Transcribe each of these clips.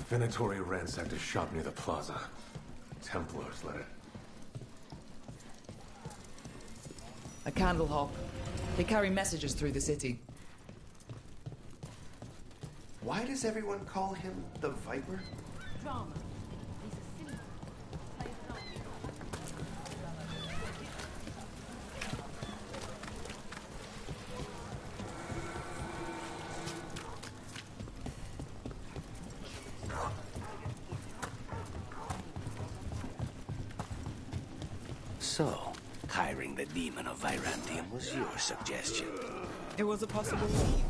Venatori ransacked a shop near the plaza. Templars let it. A candle hop. They carry messages through the city. Why does everyone call him the Viper? Drama. He's a symbol. Plays on. So, hiring the demon of Virantium was your suggestion. It was a possibility.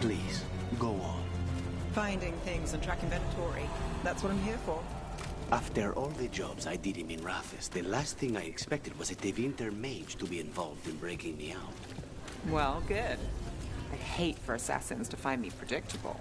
Please, go on. Finding things and tracking Venatori. That's what I'm here for. After all the jobs I did in Minrathis, the last thing I expected was a Tevinter mage to be involved in breaking me out. Well, good. I hate for assassins to find me predictable.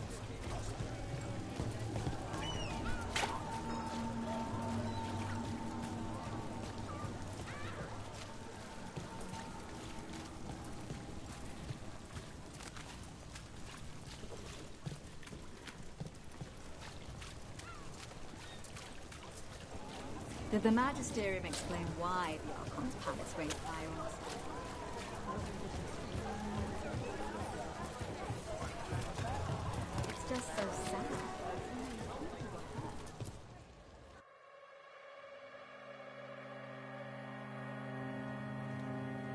Did the Magisterium explain why the Archon's palace raised firearms? It's just so sad.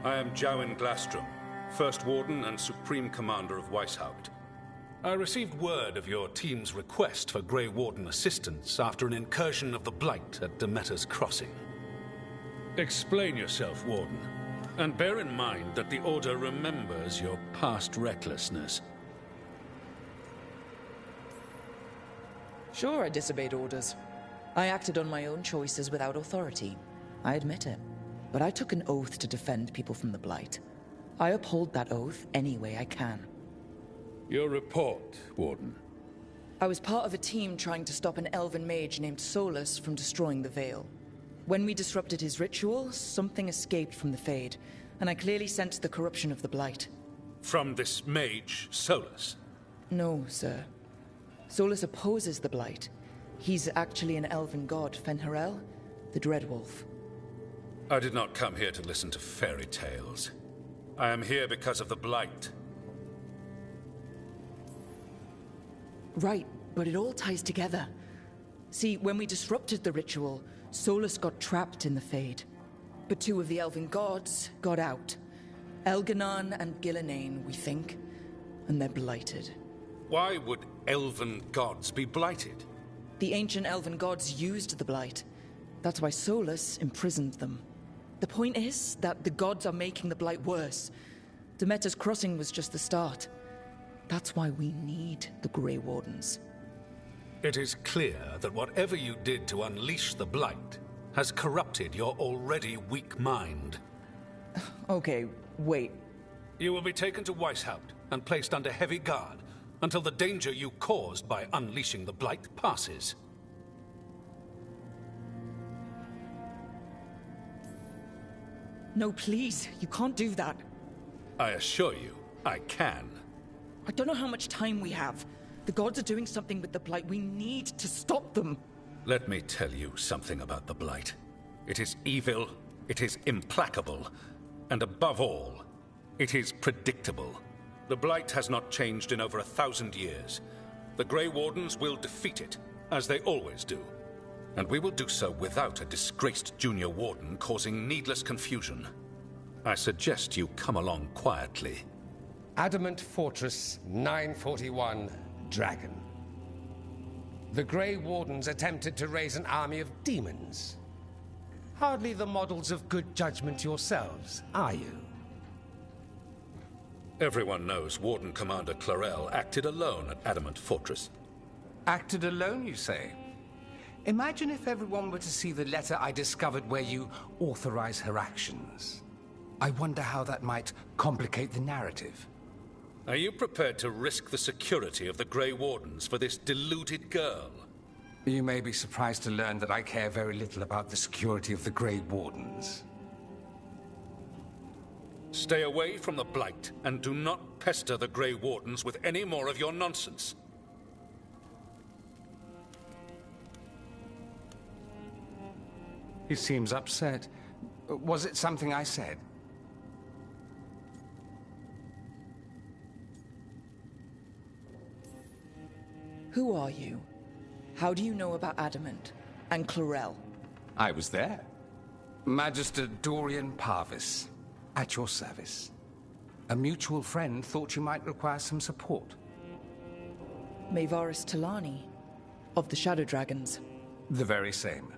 I am Jowen Glastrom, First Warden and Supreme Commander of Weishaupt. I received word of your team's request for Grey Warden assistance after an incursion of the Blight at Demeter's Crossing. Explain yourself, Warden, and bear in mind that the Order remembers your past recklessness. Sure, I disobeyed orders. I acted on my own choices without authority. I admit it. But I took an oath to defend people from the Blight. I uphold that oath any way I can. Your report, Warden. I was part of a team trying to stop an elven mage named Solus from destroying the Veil. When we disrupted his ritual, something escaped from the Fade, and I clearly sensed the corruption of the Blight. From this mage, Solus? No, sir. Solus opposes the Blight. He's actually an elven god, Fen'Harel, the Dreadwolf. I did not come here to listen to fairy tales. I am here because of the Blight. Right, but it all ties together. See, when we disrupted the ritual, Solus got trapped in the Fade. But two of the elven gods got out. Elganon and Gillenane, we think. And they're blighted. Why would elven gods be blighted? The ancient elven gods used the Blight. That's why Solus imprisoned them. The point is that the gods are making the Blight worse. Demeter's Crossing was just the start. That's why we need the Grey Wardens. It is clear that whatever you did to unleash the Blight has corrupted your already weak mind. Okay, wait. You will be taken to Weishaupt and placed under heavy guard until the danger you caused by unleashing the Blight passes. No, please, you can't do that. I assure you, I can. I don't know how much time we have. The gods are doing something with the Blight. We need to stop them. Let me tell you something about the Blight. It is evil, it is implacable, and above all, it is predictable. The Blight has not changed in over 1,000 years. The Grey Wardens will defeat it, as they always do. And we will do so without a disgraced junior warden causing needless confusion. I suggest you come along quietly. Adamant Fortress 941 Dragon. The Grey Wardens attempted to raise an army of demons. Hardly the models of good judgment yourselves, are you? Everyone knows Warden Commander Clarel acted alone at Adamant Fortress. Acted alone, you say? Imagine if everyone were to see the letter I discovered where you authorize her actions. I wonder how that might complicate the narrative. Are you prepared to risk the security of the Grey Wardens for this deluded girl? You may be surprised to learn that I care very little about the security of the Grey Wardens. Stay away from the Blight, and do not pester the Grey Wardens with any more of your nonsense. He seems upset. Was it something I said? Who are you? How do you know about Adamant and Clarel? I was there. Magister Dorian Parvis, at your service. A mutual friend thought you might require some support. Maevaris Talani, of the Shadow Dragons. The very same.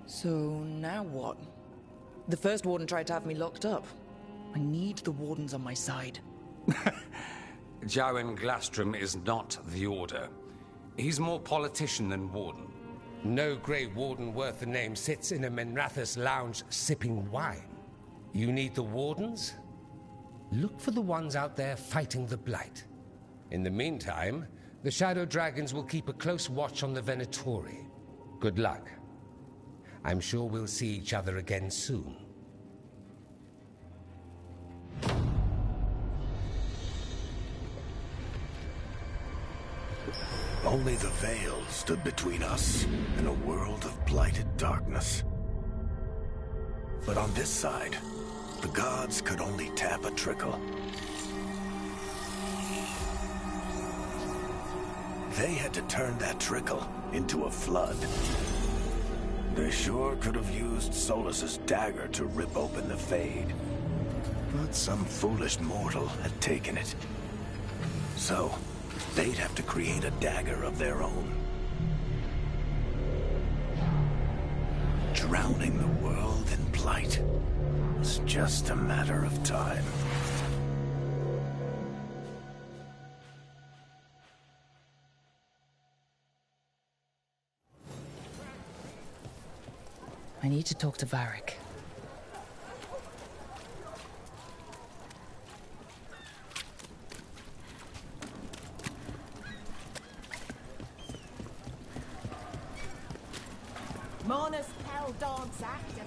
So now what? The first warden tried to have me locked up. I need the wardens on my side. Jowen Glastrom is not the Order. He's more politician than warden. No Grey Warden worth the name sits in a Menrathus lounge sipping wine. You need the wardens? Look for the ones out there fighting the Blight. In the meantime, the Shadow Dragons will keep a close watch on the Venatori. Good luck. I'm sure we'll see each other again soon. Only the veil stood between us and a world of blighted darkness. But on this side, the gods could only tap a trickle. They had to turn that trickle into a flood. They sure could have used Solus's dagger to rip open the Fade. But some foolish mortal had taken it. So, they'd have to create a dagger of their own. Drowning the world in blight was just a matter of time. I need to talk to Varric. Monas Hell Dogs Actus.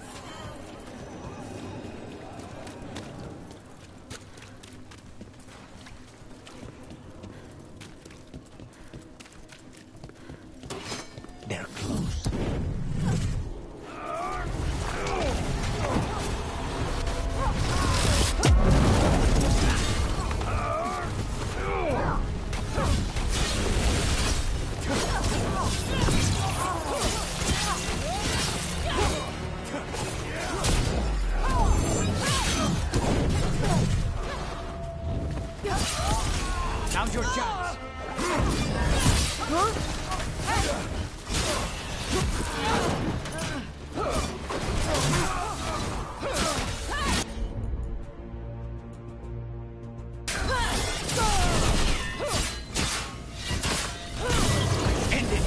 They're close. Now's your chance. End it.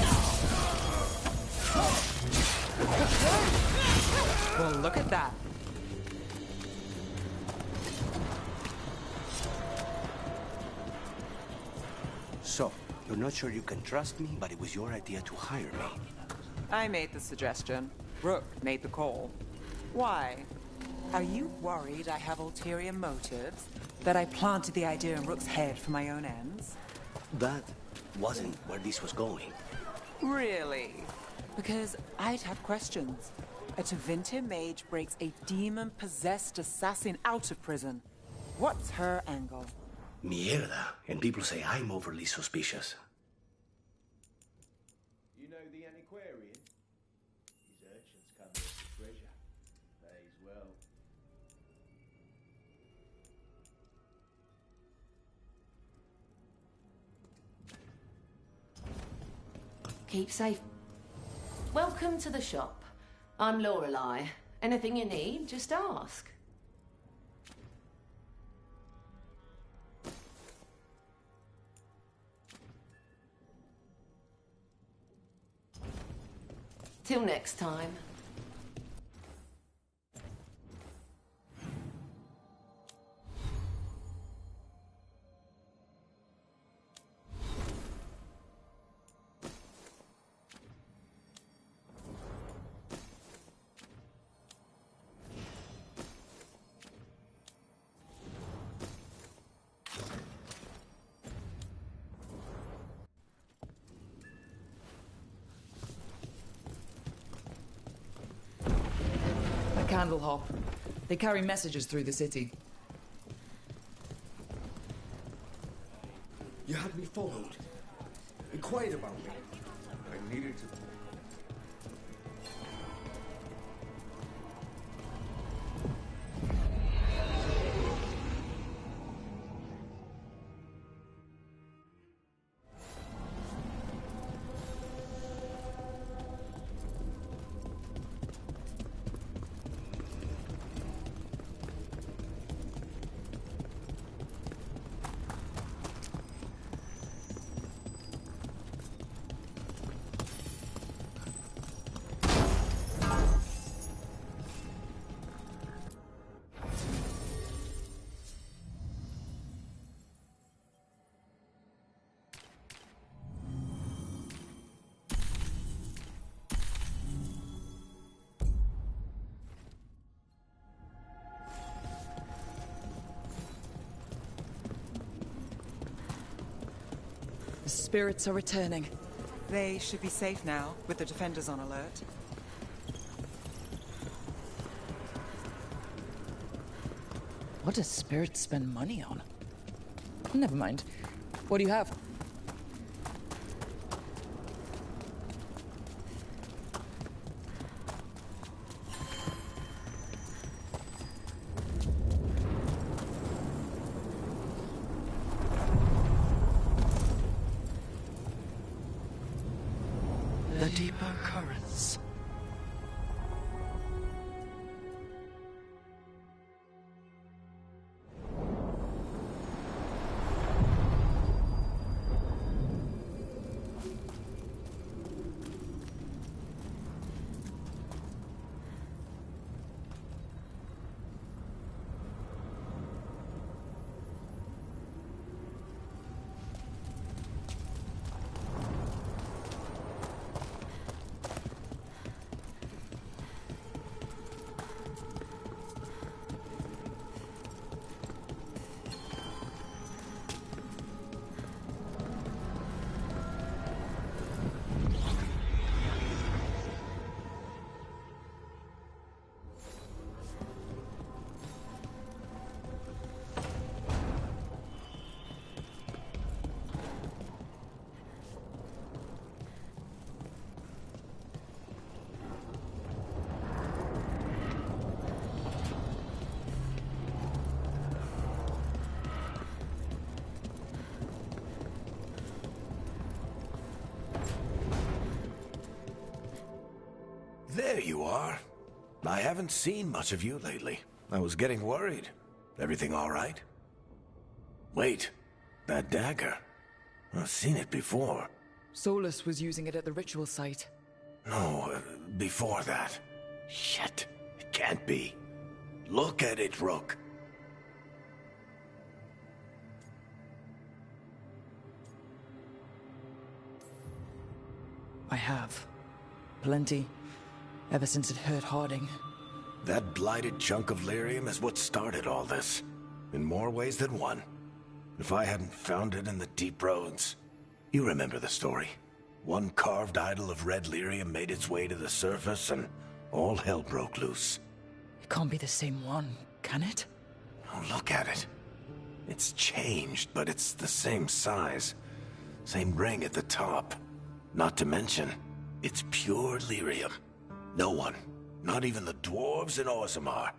Well, look at that. So, you're not sure you can trust me, but it was your idea to hire me. I made the suggestion. Rook made the call. Why? Are you worried I have ulterior motives? That I planted the idea in Rook's head for my own ends? That wasn't where this was going. Really? Because I'd have questions. A Tevinter mage breaks a demon-possessed assassin out of prison. What's her angle? Mierda. And people say I'm overly suspicious. You know the antiquarian? His urchins come here for treasure. Pays well. Keep safe. Welcome to the shop. I'm Lorelei. Anything you need, just ask. Till next time. Candle hop. They carry messages through the city. You had me followed. Inquired about me. I needed to. The spirits are returning. They should be safe now, with the defenders on alert. What does spirits spend money on? Never mind. What do you have? The deeper currents. There you are. I haven't seen much of you lately. I was getting worried. Everything all right? Wait, that dagger. I've seen it before. Solus was using it at the ritual site. No, before that. Shit, it can't be. Look at it, Rook. I have. Plenty. Ever since it hurt Harding. That blighted chunk of lyrium is what started all this. In more ways than one. If I hadn't found it in the deep roads... You remember the story. One carved idol of red lyrium made its way to the surface, and All hell broke loose. It can't be the same one, can it? Oh, look at it. It's changed, but it's the same size. Same ring at the top. Not to mention, it's pure lyrium. No one, not even the dwarves in Orzammar,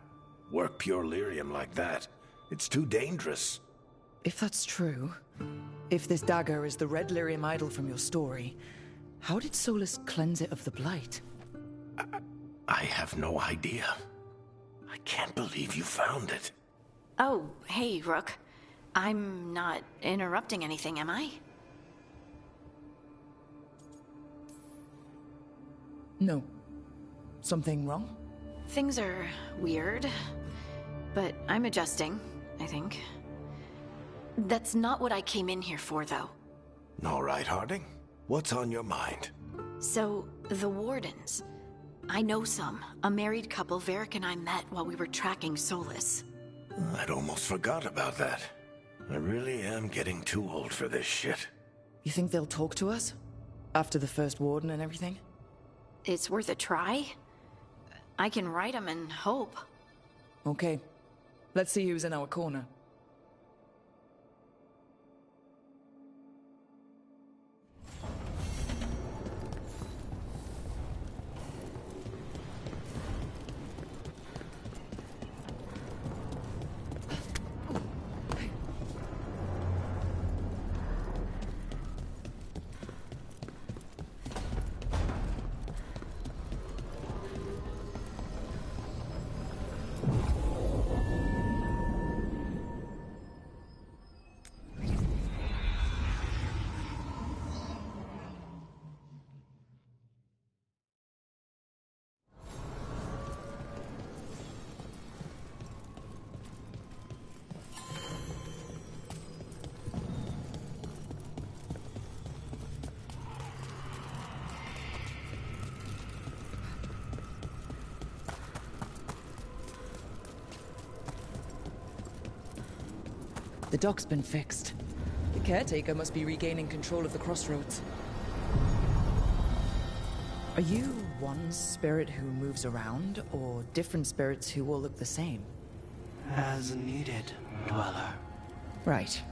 work pure lyrium like that. It's too dangerous. If that's true, if this dagger is the red lyrium idol from your story, how did Solus cleanse it of the blight? I have no idea. I can't believe you found it. Oh, hey, Rook. I'm not interrupting anything, am I? No. Something wrong? Things are weird, but I'm adjusting, I think. That's not what I came in here for, though. All right, Harding. What's on your mind? So, the Wardens. I know some. A married couple Varric and I met while we were tracking Solus. I'd almost forgot about that. I really am getting too old for this shit. You think they'll talk to us? After the first warden and everything? It's worth a try. I can write them and hope. Okay. Let's see who's in our corner. The dock's been fixed. The caretaker must be regaining control of the crossroads. Are you one spirit who moves around, or different spirits who all look the same? As needed, Dweller. Right.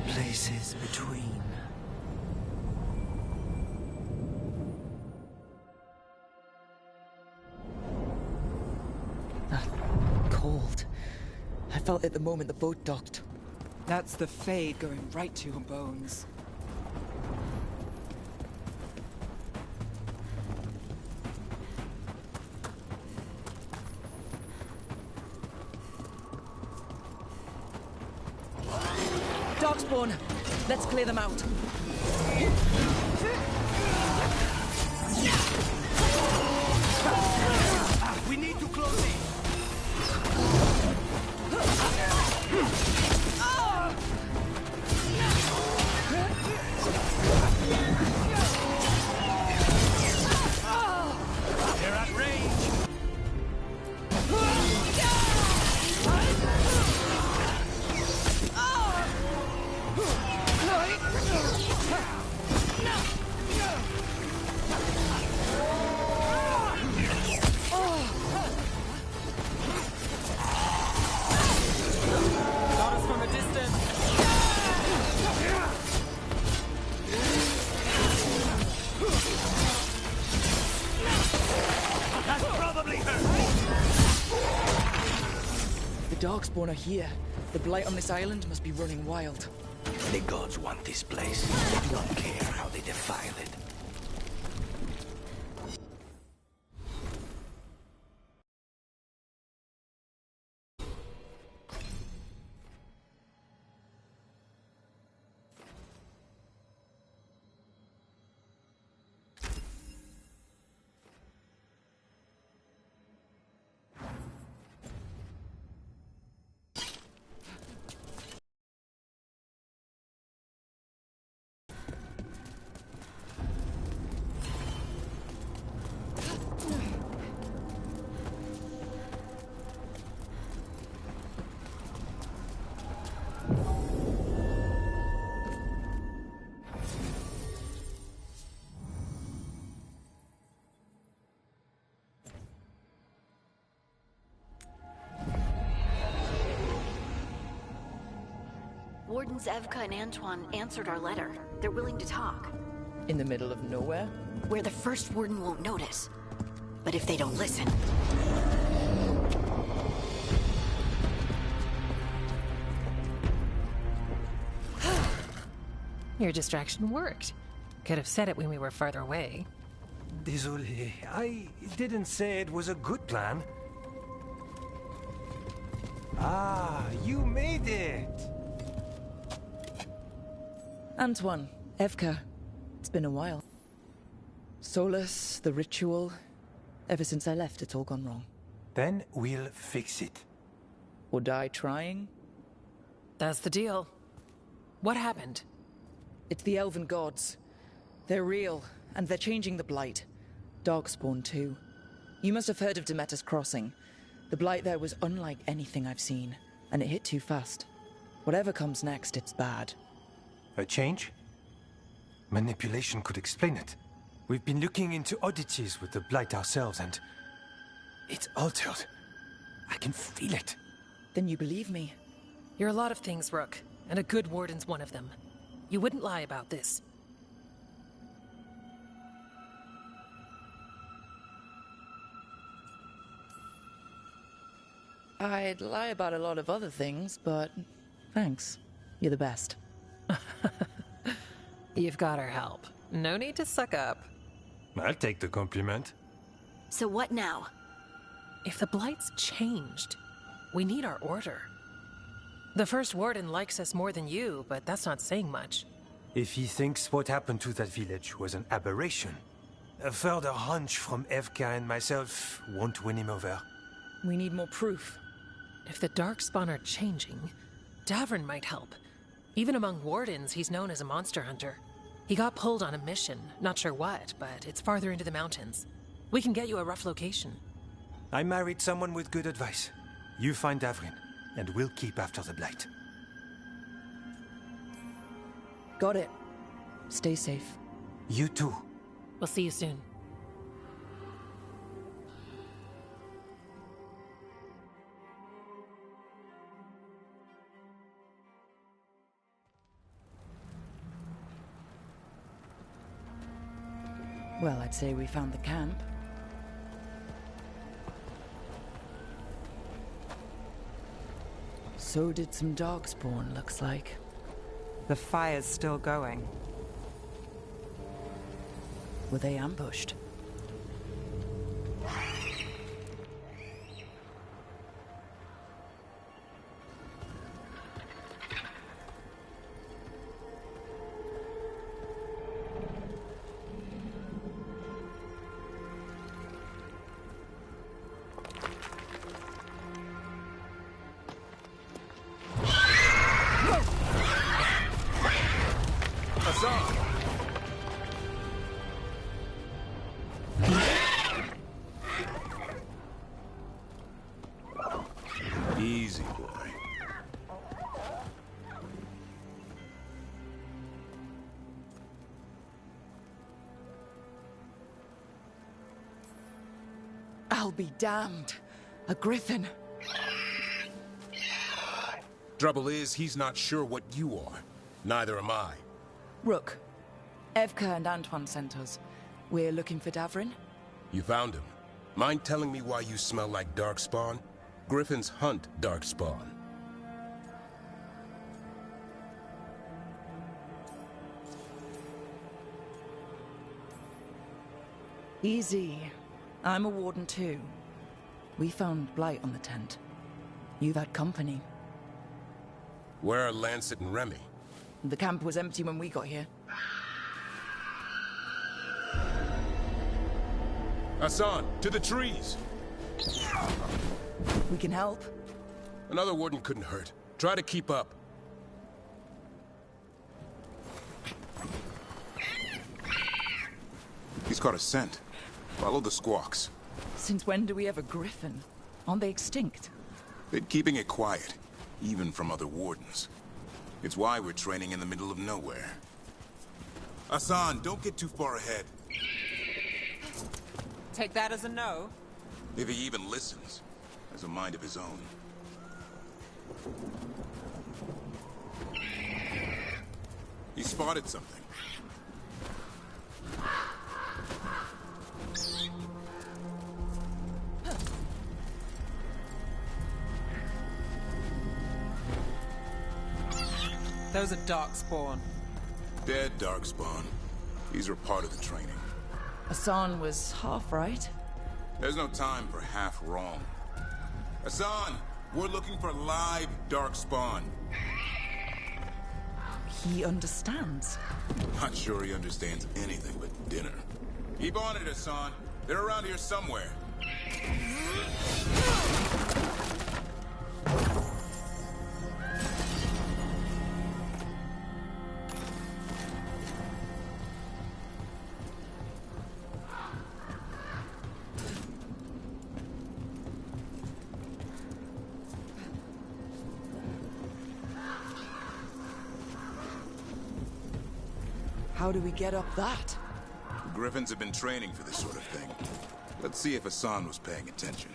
Places between. Cold. I felt it the moment the boat docked. That's the Fade going right to your bones. Darkspawn! Let's clear them out. We need to close it. They're at range. Got us from a distance. That's probably her. The Darkspawn are here. The blight on this island must be running wild. The gods want this place. They do not care how they defile it. Wardens Evka and Antoine answered our letter. They're willing to talk. In the middle of nowhere? Where the first Warden won't notice. But if they don't listen... Your distraction worked. Could have said it when we were farther away. Désolé, I didn't say it was a good plan. Ah, you made it! Antoine, Evka, it's been a while. Solus, the ritual. Ever since I left, it's all gone wrong. Then we'll fix it. Or die trying? That's the deal. What happened? It's the elven gods. They're real, and they're changing the Blight. Darkspawn, too. You must have heard of Demeter's Crossing. The Blight there was unlike anything I've seen, and it hit too fast. Whatever comes next, it's bad. A change? Manipulation could explain it. We've been looking into oddities with the Blight ourselves, and... it's altered. I can feel it. Then you believe me? You're a lot of things, Rook, and a good warden's one of them. You wouldn't lie about this. I'd lie about a lot of other things, but thanks. You're the best. You've got our help. No need to suck up. I'll take the compliment. So what now? If the Blight's changed, we need our order. The first warden likes us more than you, but that's not saying much. If he thinks what happened to that village was an aberration, a further hunch from Evka and myself won't win him over. We need more proof. If the Darkspawn are changing, Davrin might help. Even among wardens, he's known as a monster hunter. He got pulled on a mission, not sure what, but it's farther into the mountains. We can get you a rough location. I married someone with good advice. You find Davrin, and we'll keep after the Blight. Got it. Stay safe. You too. We'll see you soon. Well, I'd say we found the camp. So did some Darkspawn, looks like. The fire's still going. Were they ambushed? Easy, boy. I'll be damned. A griffin. Trouble is, he's not sure what you are. Neither am I. Rook. Evka and Antoine sent us. We're looking for Davrin. You found him. Mind telling me why you smell like Darkspawn? Griffins hunt Darkspawn. Easy. I'm a warden too. We found Blight on the tent. You've had company. Where are Lancet and Remy? The camp was empty when we got here. Hassan, to the trees! We can help. Another warden couldn't hurt. Try to keep up. He's caught a scent. Follow the squawks. Since when do we have a griffin? Aren't they extinct? Been keeping it quiet, even from other wardens. It's why we're training in the middle of nowhere. Hassan, don't get too far ahead. Take that as a no. If he even listens. Has a mind of his own. He spotted something. Those are Darkspawn. Dead Darkspawn. These were part of the training. Hassan was half right. There's no time for half wrong. Hassan, we're looking for live Darkspawn. He understands. Not sure he understands anything but dinner. Keep on it, Hassan. They're around here somewhere. How do we get up that? The Griffins have been training for this sort of thing. Let's see if Hassan was paying attention.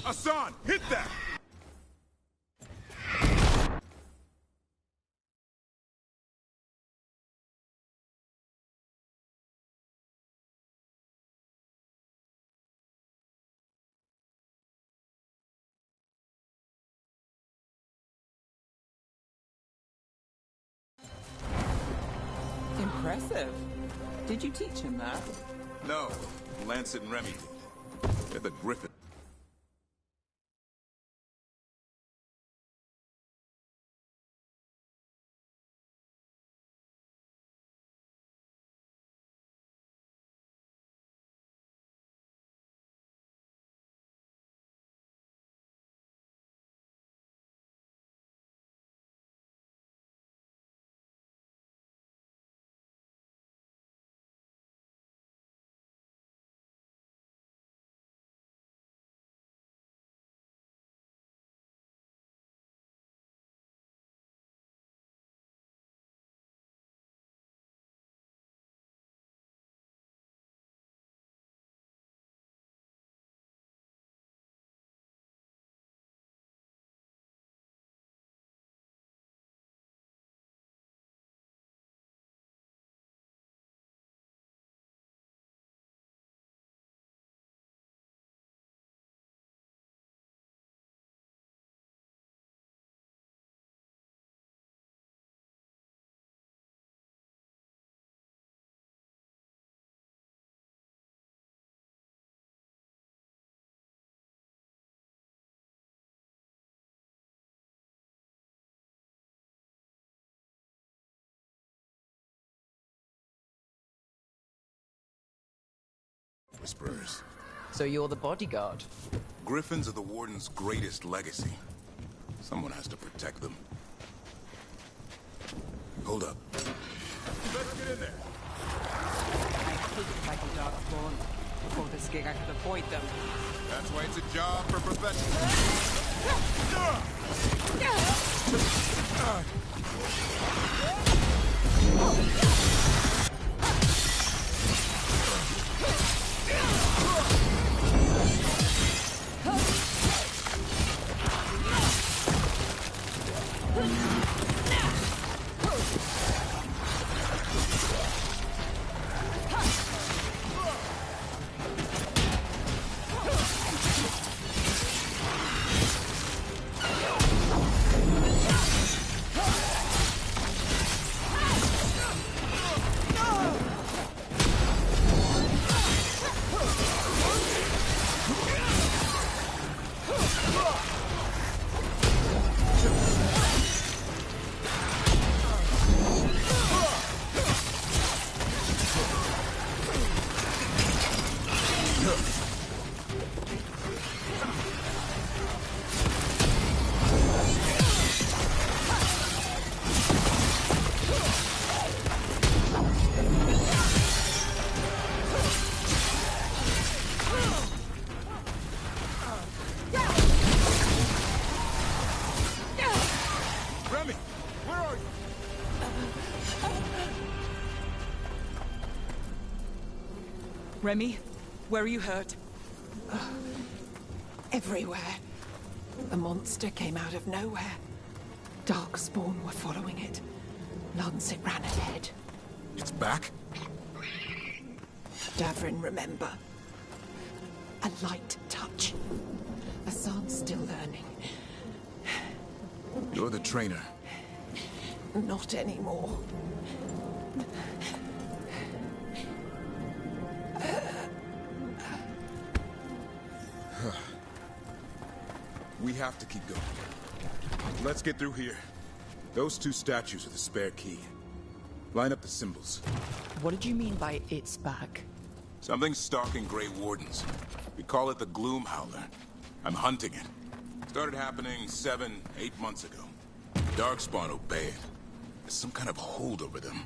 Hassan, hit that! Impressive. Did you teach him that? No, Lancet and Remy did. They're the Griffin. Whisperers. So you're the bodyguard? Griffins are the Warden's greatest legacy. Someone has to protect them. Hold up. Let's get in there. I hate fighting Darkspawn. Before this gig, I could avoid them. That's why it's a job for professionals. Remy, Where are you hurt? Everywhere. The monster came out of nowhere. Darkspawn were following it. Lancet ran ahead. It's back? Davrin, remember. A light touch. Hassan's still learning. You're the trainer. Not anymore. We have to keep going. Let's get through here. Those two statues are the spare key. Line up the symbols. What did you mean by it's back? Something's stalking Grey Wardens. We call it the Gloom Howler. I'm hunting it. Started happening 7, 8 months ago. Darkspawn obey it. There's some kind of hold over them.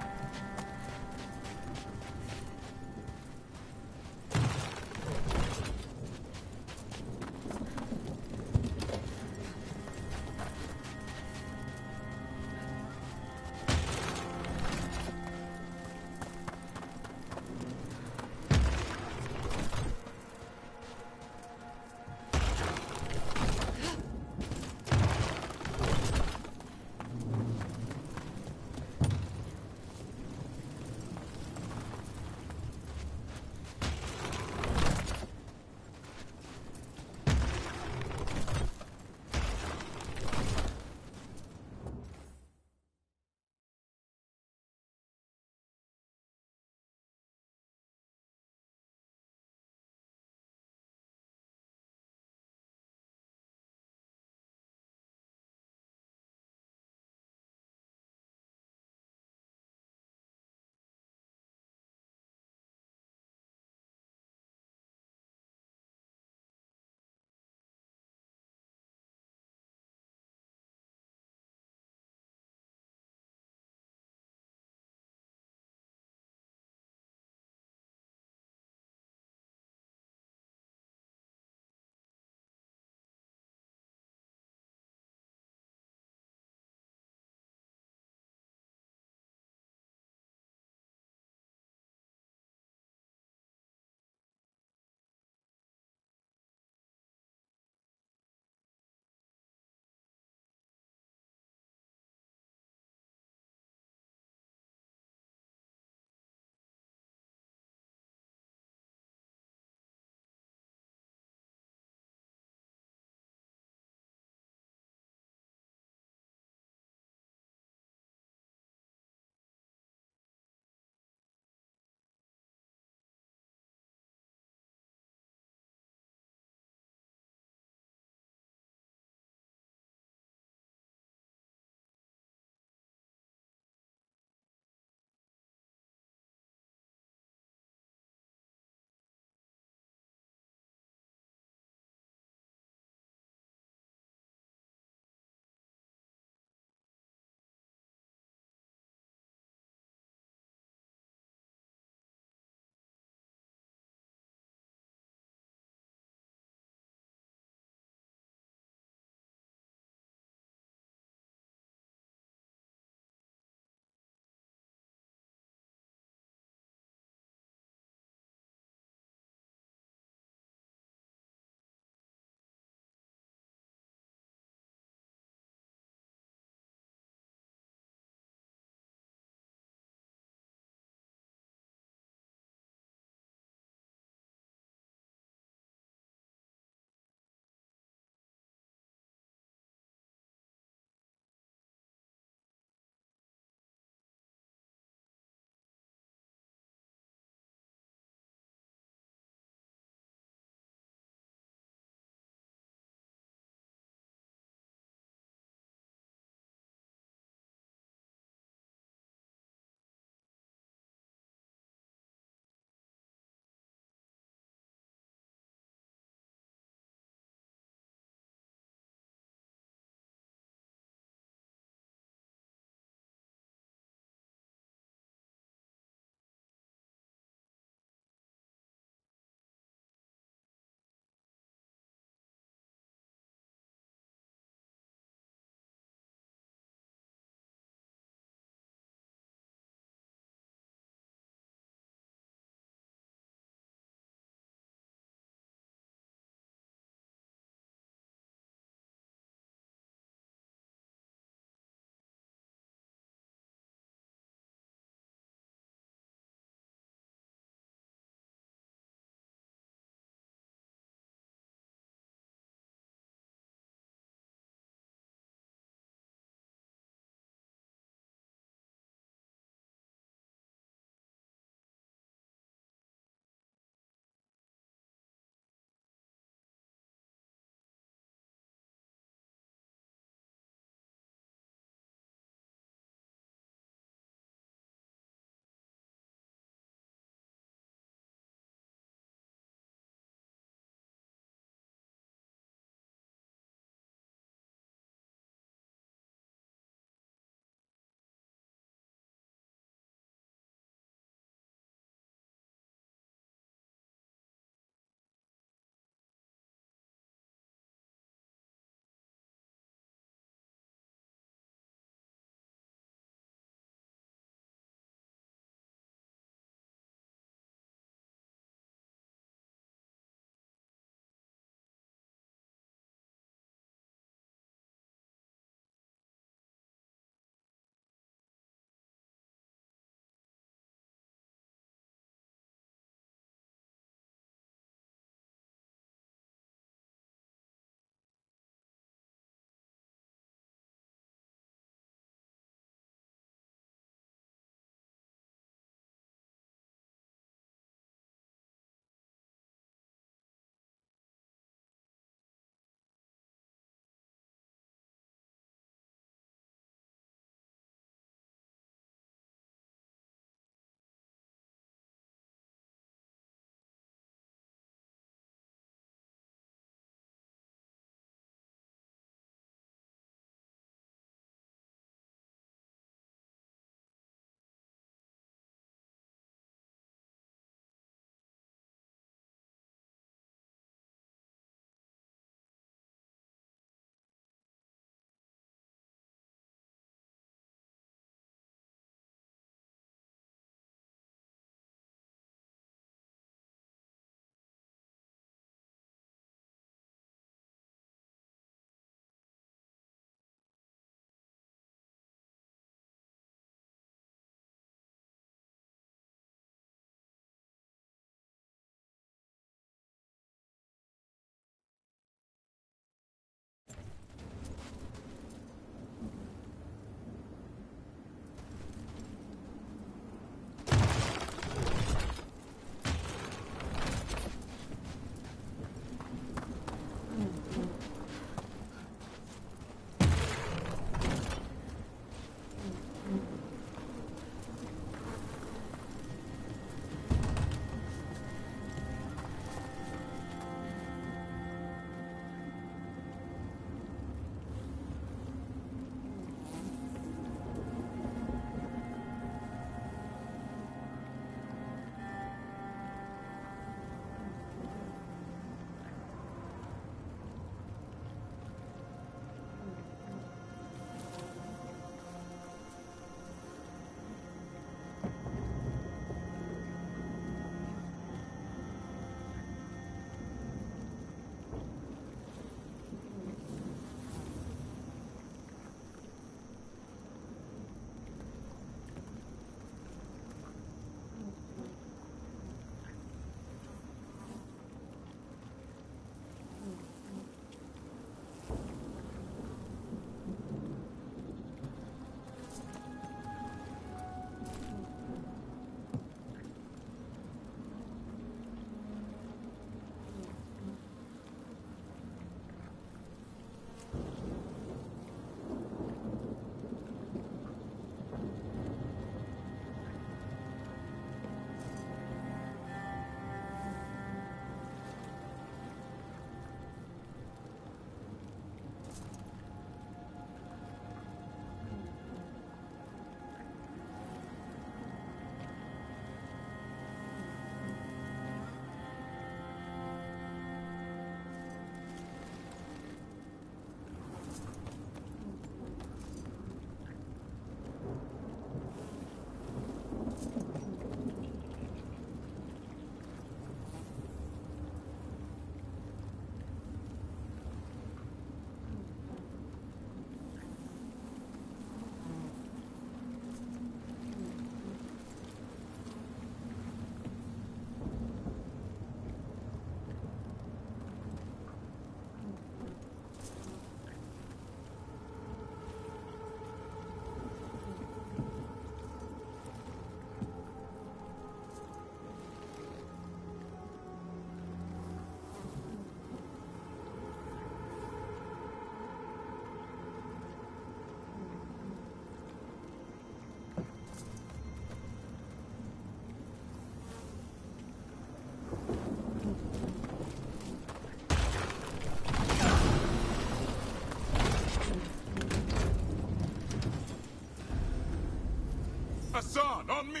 Hassan, on me!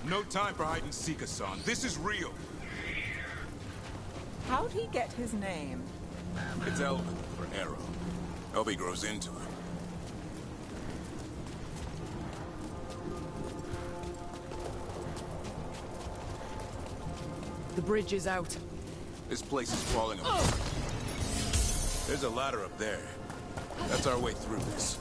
No time for hide and seek, Hassan. This is real. How'd he get his name? It's Elvin, for arrow. Elvi grows into it. The bridge is out. This place is falling apart. There's a ladder up there. That's our way through this.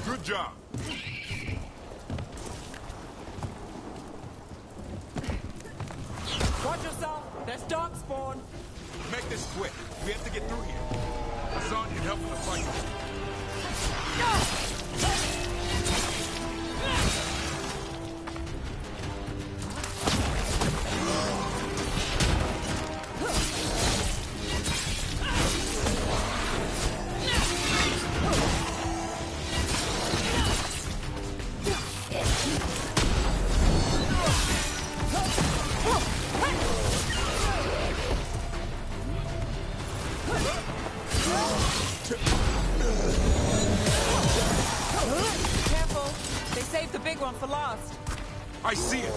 Good job. Watch yourself! There's darkspawn! Make this quick. We have to get through here. Hassan can help with the fight. Careful! They saved the big one for last. I see it.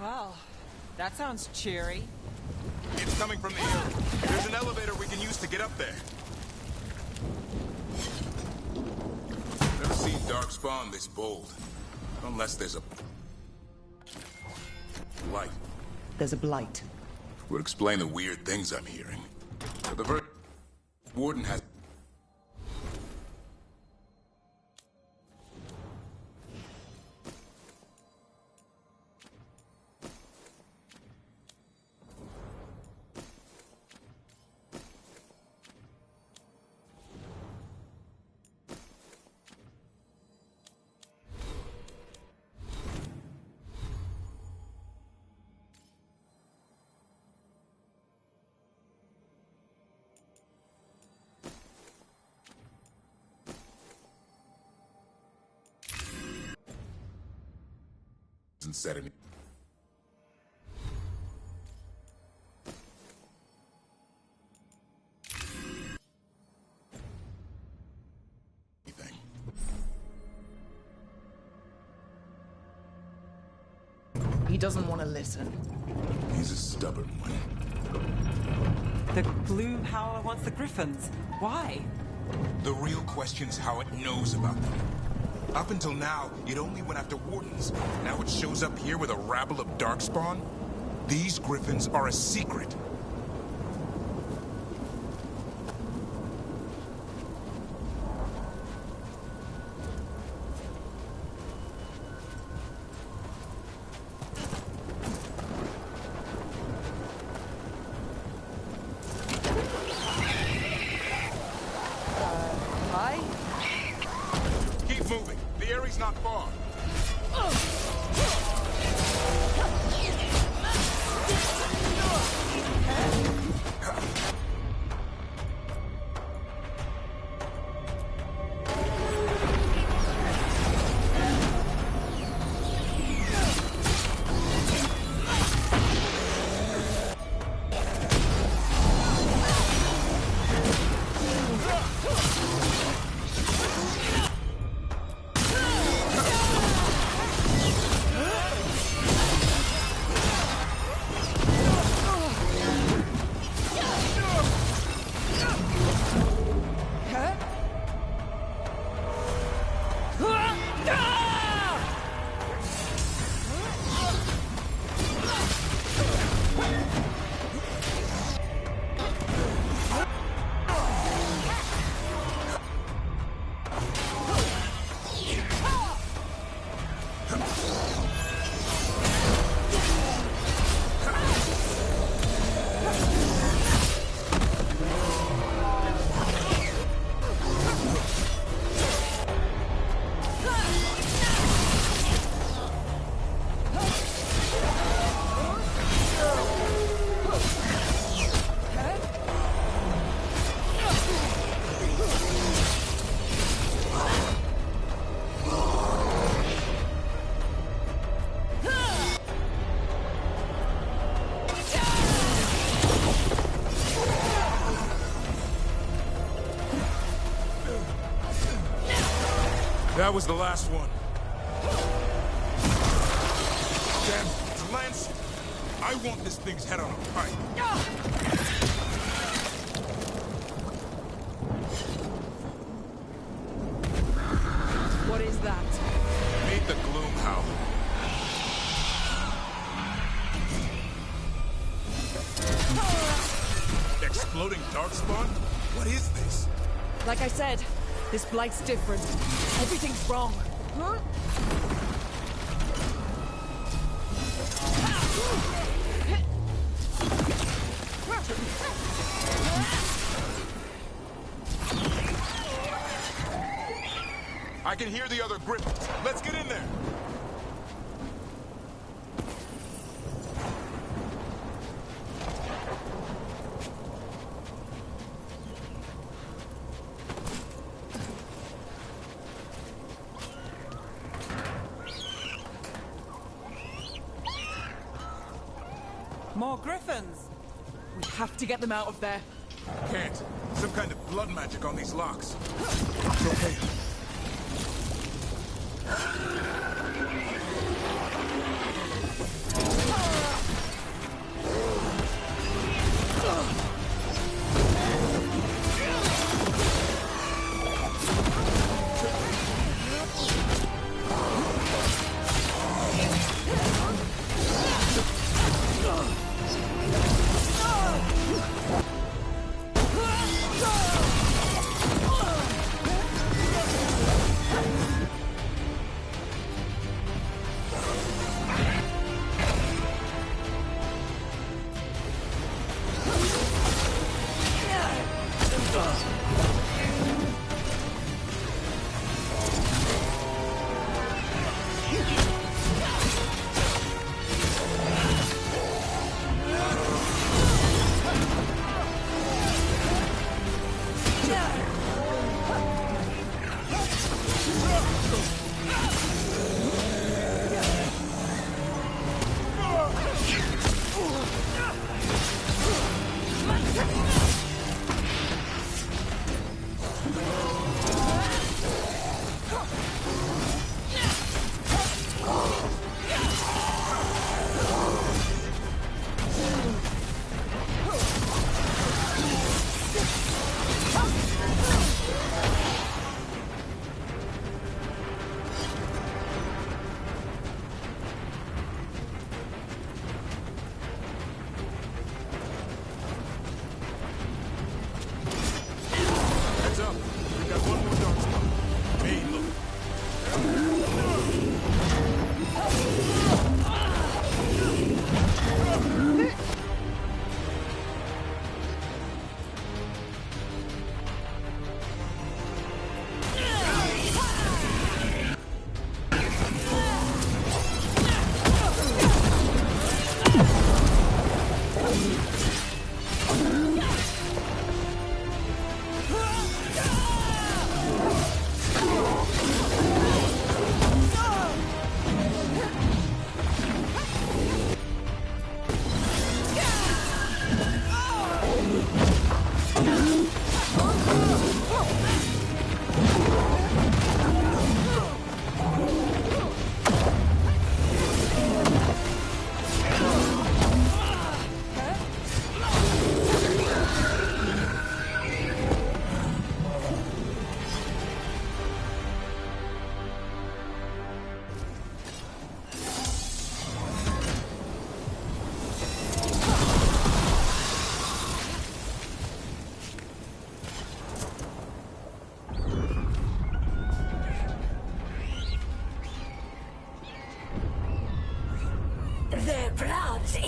Well, that sounds cheery. It's coming from the air. There's an elevator we can use to get up there. Never seen Darkspawn this bold. Unless there's a... light. There's a blight. Would explain the weird things I'm hearing. But the Warden has... and said anything. He doesn't want to listen. He's a stubborn one. The Gloom Howler wants the Griffins. Why? The real question's how it knows about them. Up until now, it only went after Wardens. Now it shows up here with a rabble of Darkspawn? These Griffins are a secret. Keep moving. The area's not far. That was the last one. Damn, Lance! I want this thing's head on a pike. What is that? Meet the Gloom Howler. Exploding Darkspawn? What is this? Like I said, this blight's different. Everything's wrong. Huh? I can hear the other Griffins. Let's get in there. More Griffins! We have to get them out of there. Can't. Some kind of blood magic on these locks. Okay.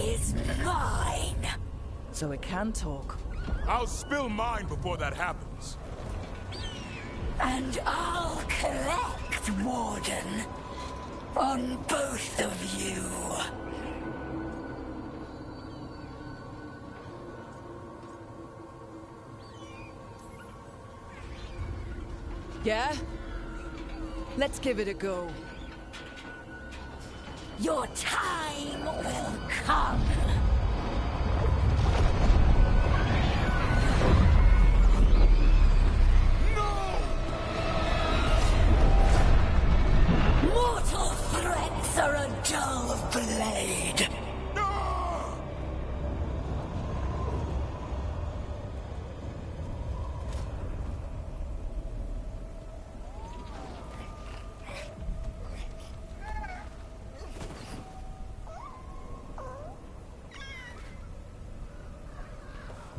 is mine. So it can talk. I'll spill mine before that happens. And I'll collect, Warden. On both of you. Yeah? Let's give it a go. Your time will come. Mortal threats are a dull blade.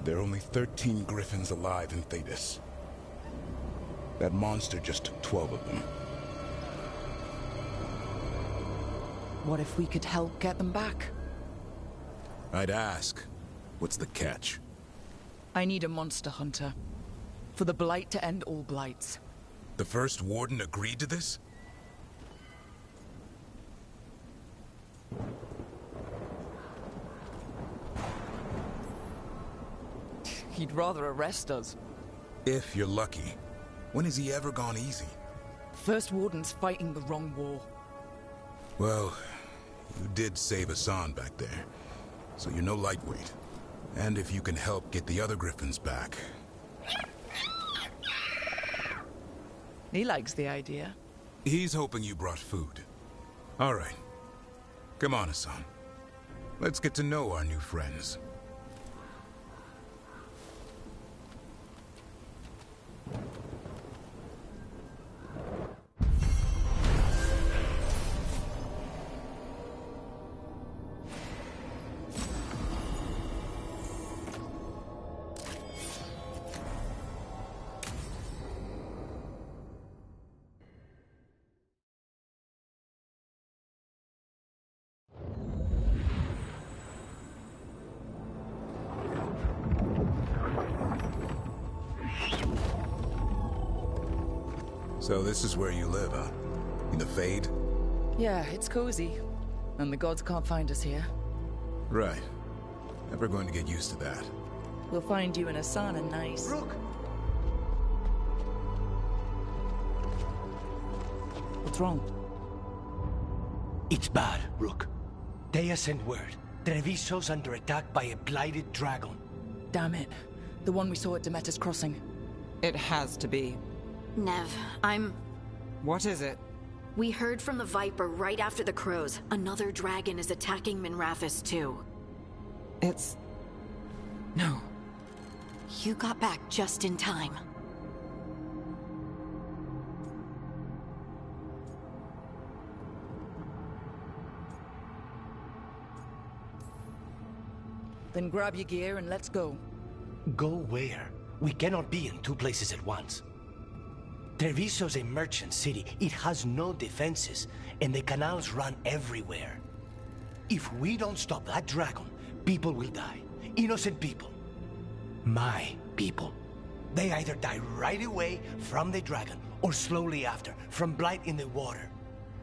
There are only 13 griffins alive in Thetis. That monster just took 12 of them. What if we could help get them back? I'd ask, what's the catch? I need a monster hunter. For the Blight to end all blights. The first warden agreed to this? He'd rather arrest us. If you're lucky. When has he ever gone easy? First Warden's fighting the wrong war. Well, you did save Hassan back there, so you're no lightweight. And if you can help get the other griffins back... He likes the idea. He's hoping you brought food. All right. Come on, Hassan. Let's get to know our new friends. So this is where you live, huh? In the Fade? Yeah, it's cozy. And the gods can't find us here. Right. Never going to get used to that. We'll find you and Asana nice. Rook! What's wrong? It's bad, Rook. Dea sent word. Treviso's under attack by a blighted dragon. Damn it. The one we saw at Demeter's Crossing. It has to be. Nev, What is it? We heard from the Viper right after the crows. Another dragon is attacking Minrathous too. It's... No. You got back just in time. Then grab your gear and let's go. Go where? We cannot be in two places at once. Treviso's a merchant city. It has no defenses, and the canals run everywhere. If we don't stop that dragon, people will die. Innocent people. My people. They either die right away from the dragon, or slowly after, from blight in the water.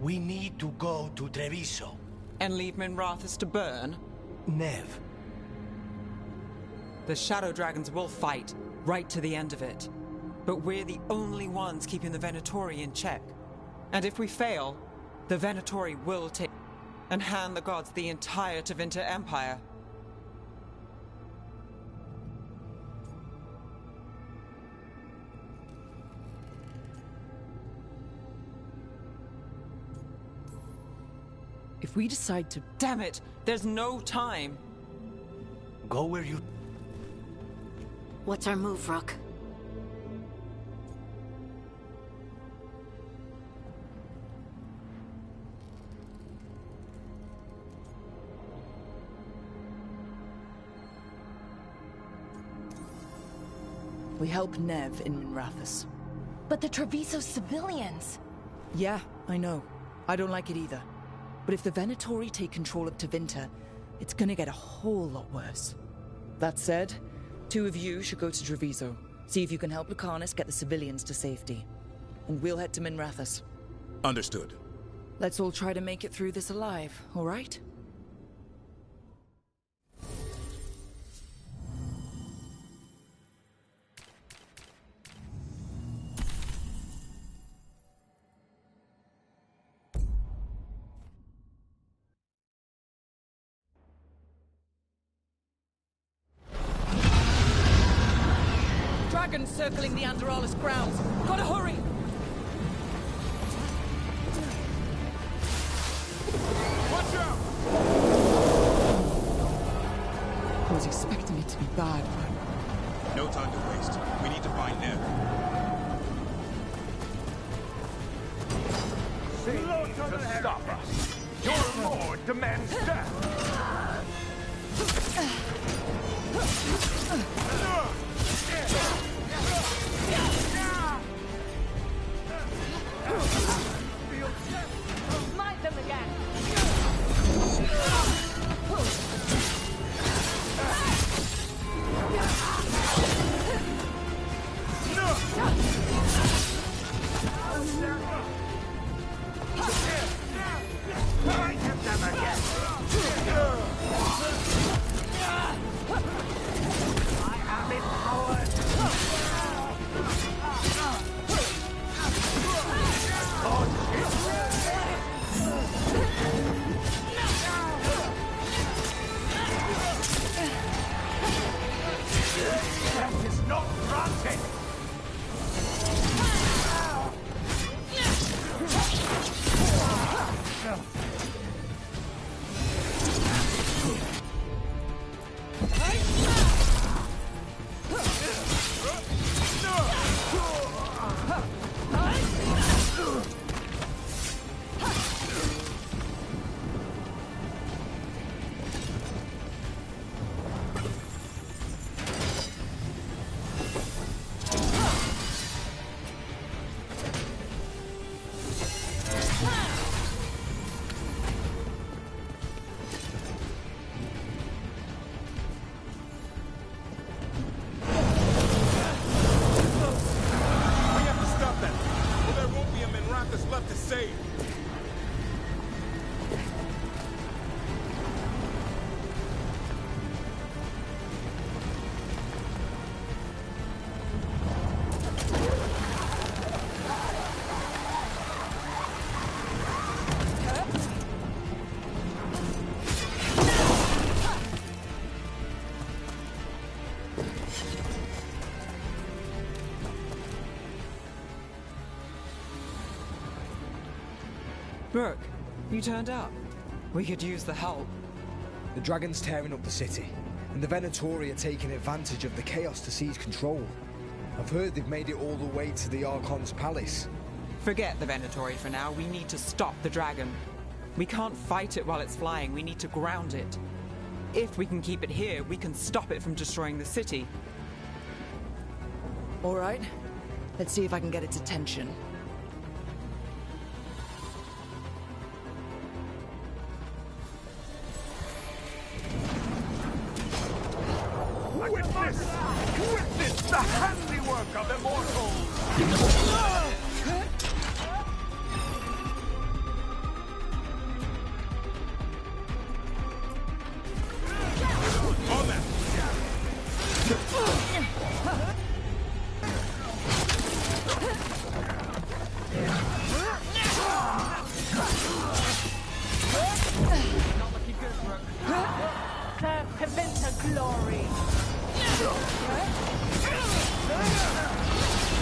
We need to go to Treviso. And leave Minrathous to burn? Nev. The Shadow Dragons will fight, right to the end of it. But we're the only ones keeping the Venatori in check. And if we fail, the Venatori will take and hand the gods the entire Tevinter Empire. If we decide to... Damn it! There's no time! Go where you... What's our move, Rook? We help Nev in Minrathous. But the Treviso civilians... Yeah, I know. I don't like it either. But if the Venatori take control of Tevinter, it's gonna get a whole lot worse. That said, 2 of you should go to Treviso. See if you can help Lucanus get the civilians to safety. And we'll head to Minrathous. Understood. Let's all try to make it through this alive, all right? Dragons circling the Andaralis grounds. Gotta hurry! Watch out! I was expecting it to be bad, but... No time to waste. We need to find Ned. To stop us. Your lord demands death. Smite them again. Brooke, you turned up. We could use the help. The dragon's tearing up the city, and the Venatori are taking advantage of the chaos to seize control. I've heard they've made it all the way to the Archon's palace. Forget the Venatori for now. We need to stop the dragon. We can't fight it while it's flying. We need to ground it. If we can keep it here, we can stop it from destroying the city. All right. Let's see if I can get its attention. Witness the handiwork of immortals! Glory.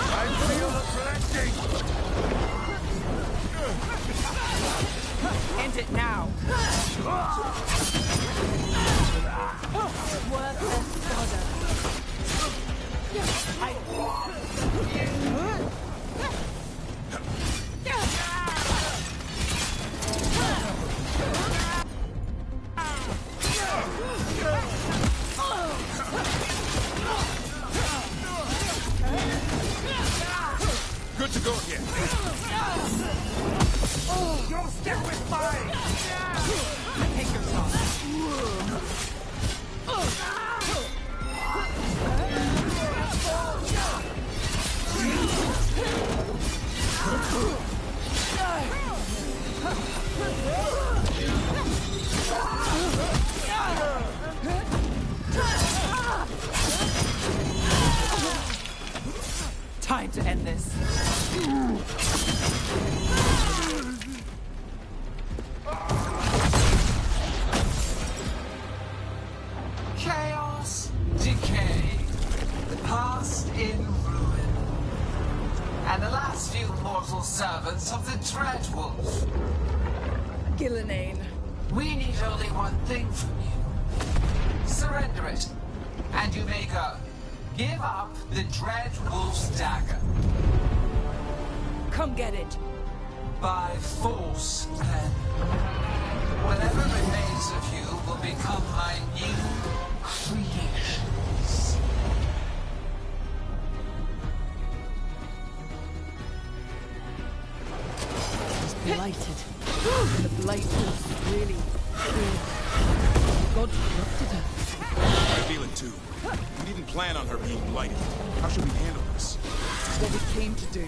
I feel the blessing! End it now! Worthless fodder. Good good to go again. You'll stick with mine! Take your time. Time to end this. Chaos, decay, the past in ruin, and the last few mortal servants of the Dreadwolf. Gillenane. We need only one thing from you. Surrender it, and you may go. Give up the Dreadwolf's dagger. Come get it. By force, then. Whatever remains of you will become my new creations. He's blighted. The blight was really... God corrupted her. I feel it too. We didn't plan on her being blighted. How should we handle this? It's what we came to do.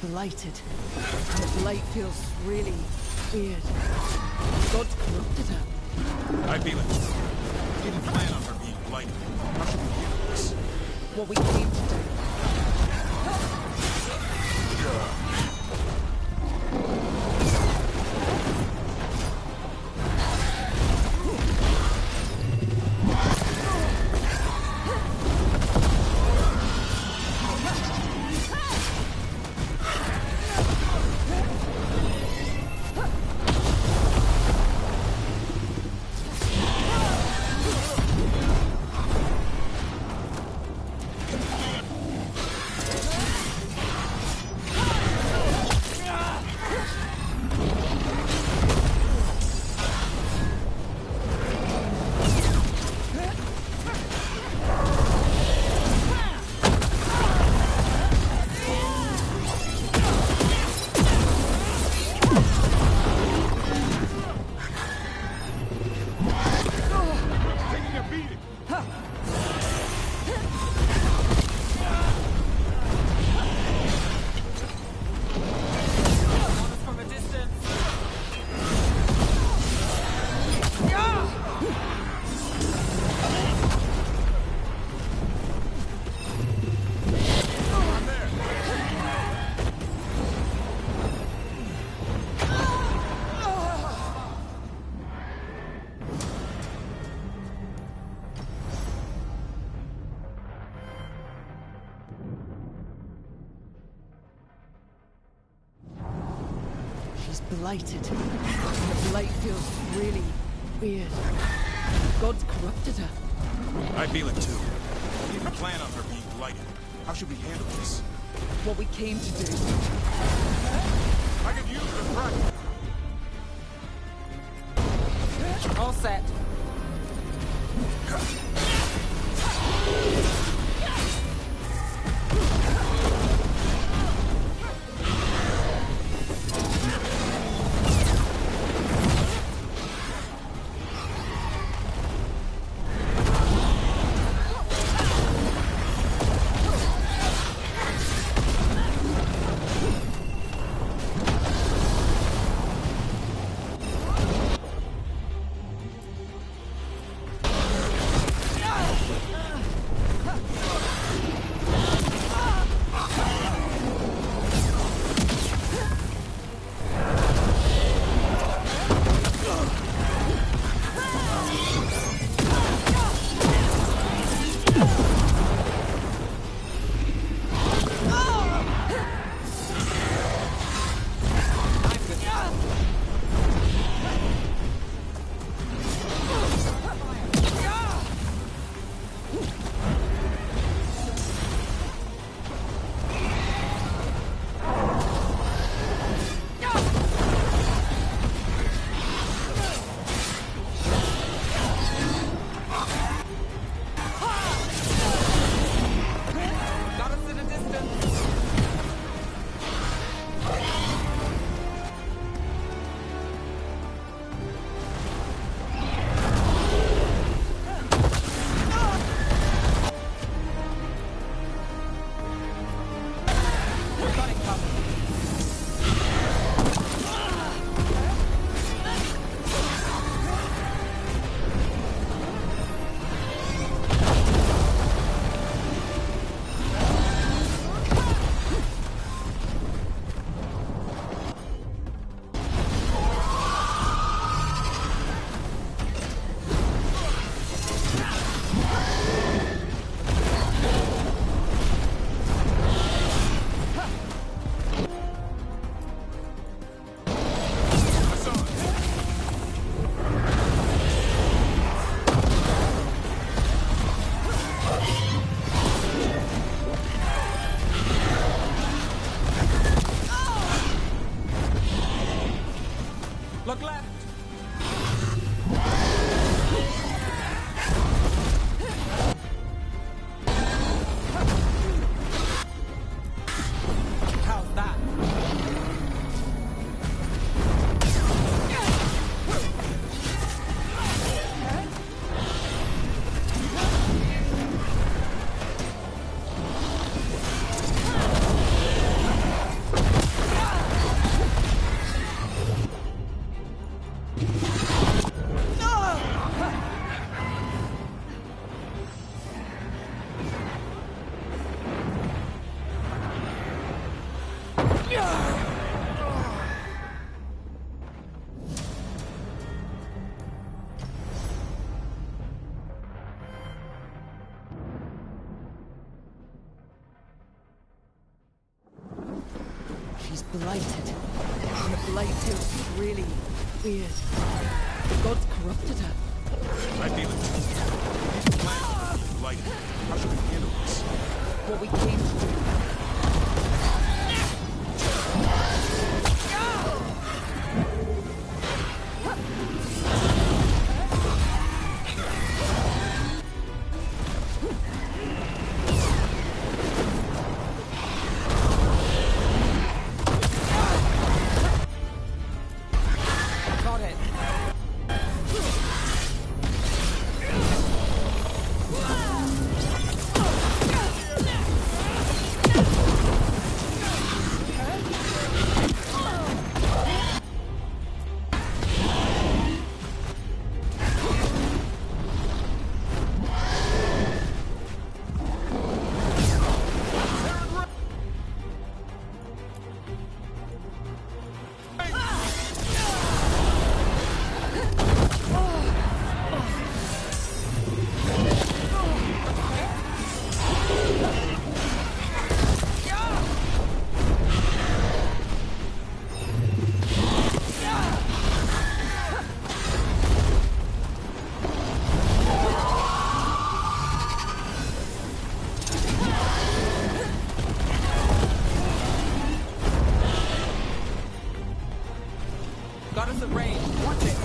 blighted. And the blight feels really weird. God's corrupted her. I feel it. I didn't plan on her being blighted. How should we handle this? What we came to do. Blighted. The blight feels really weird. God's corrupted her. I feel it too. We didn't plan on her being blighted. How should we handle this? What we came to do. I could use the practice. All set. She's blighted. And the blight is really weird. The gods corrupted her. I feel it. Like, how should we handle this? What we came to do. Got us a range. Watch it.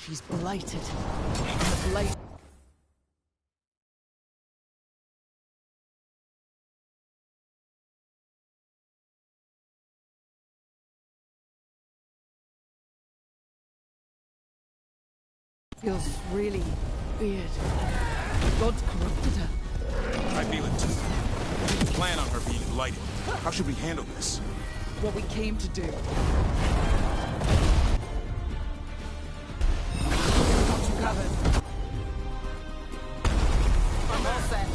She's blighted. And the blight... Feels really weird. God's corrupted her. I feel it too. We plan on her being blighted. How should we handle this? What we came to do. Got you covered. I'm all set.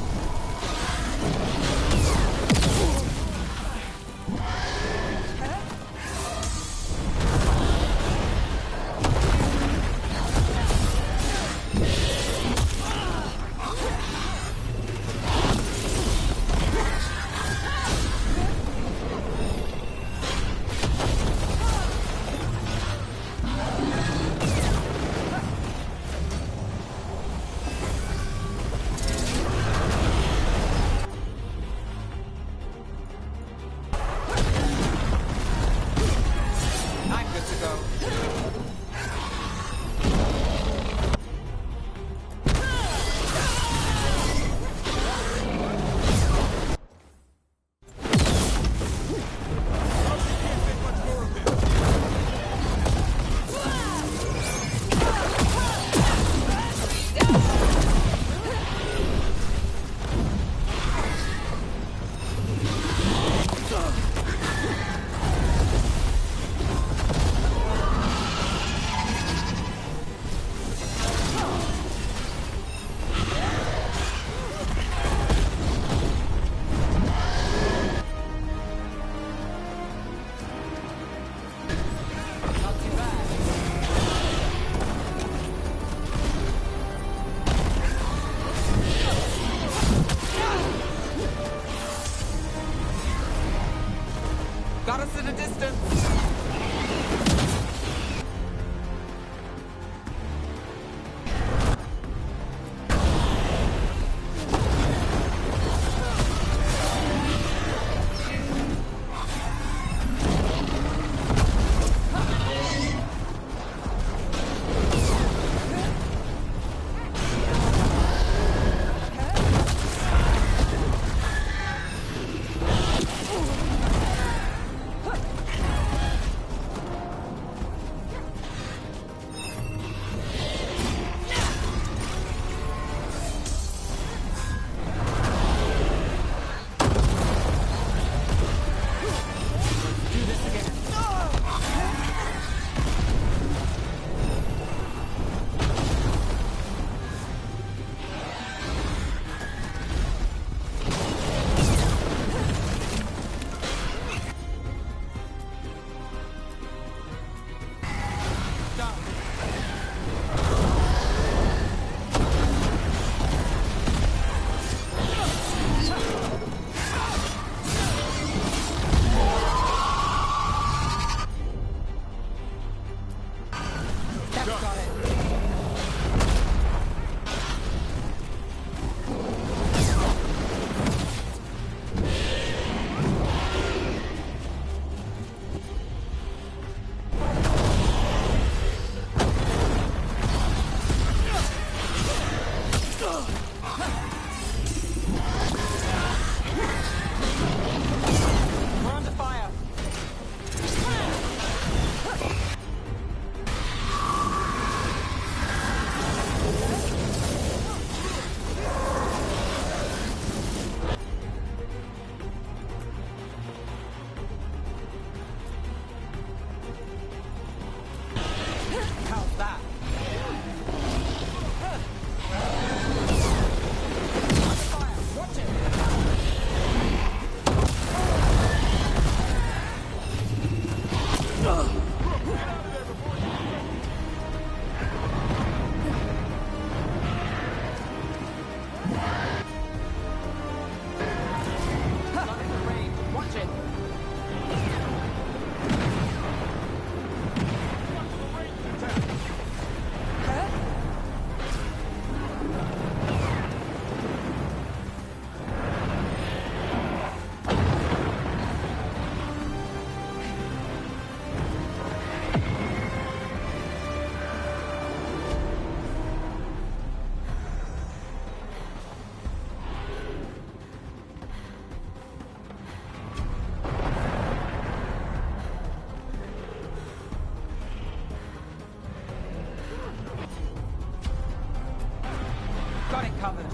Got it covered.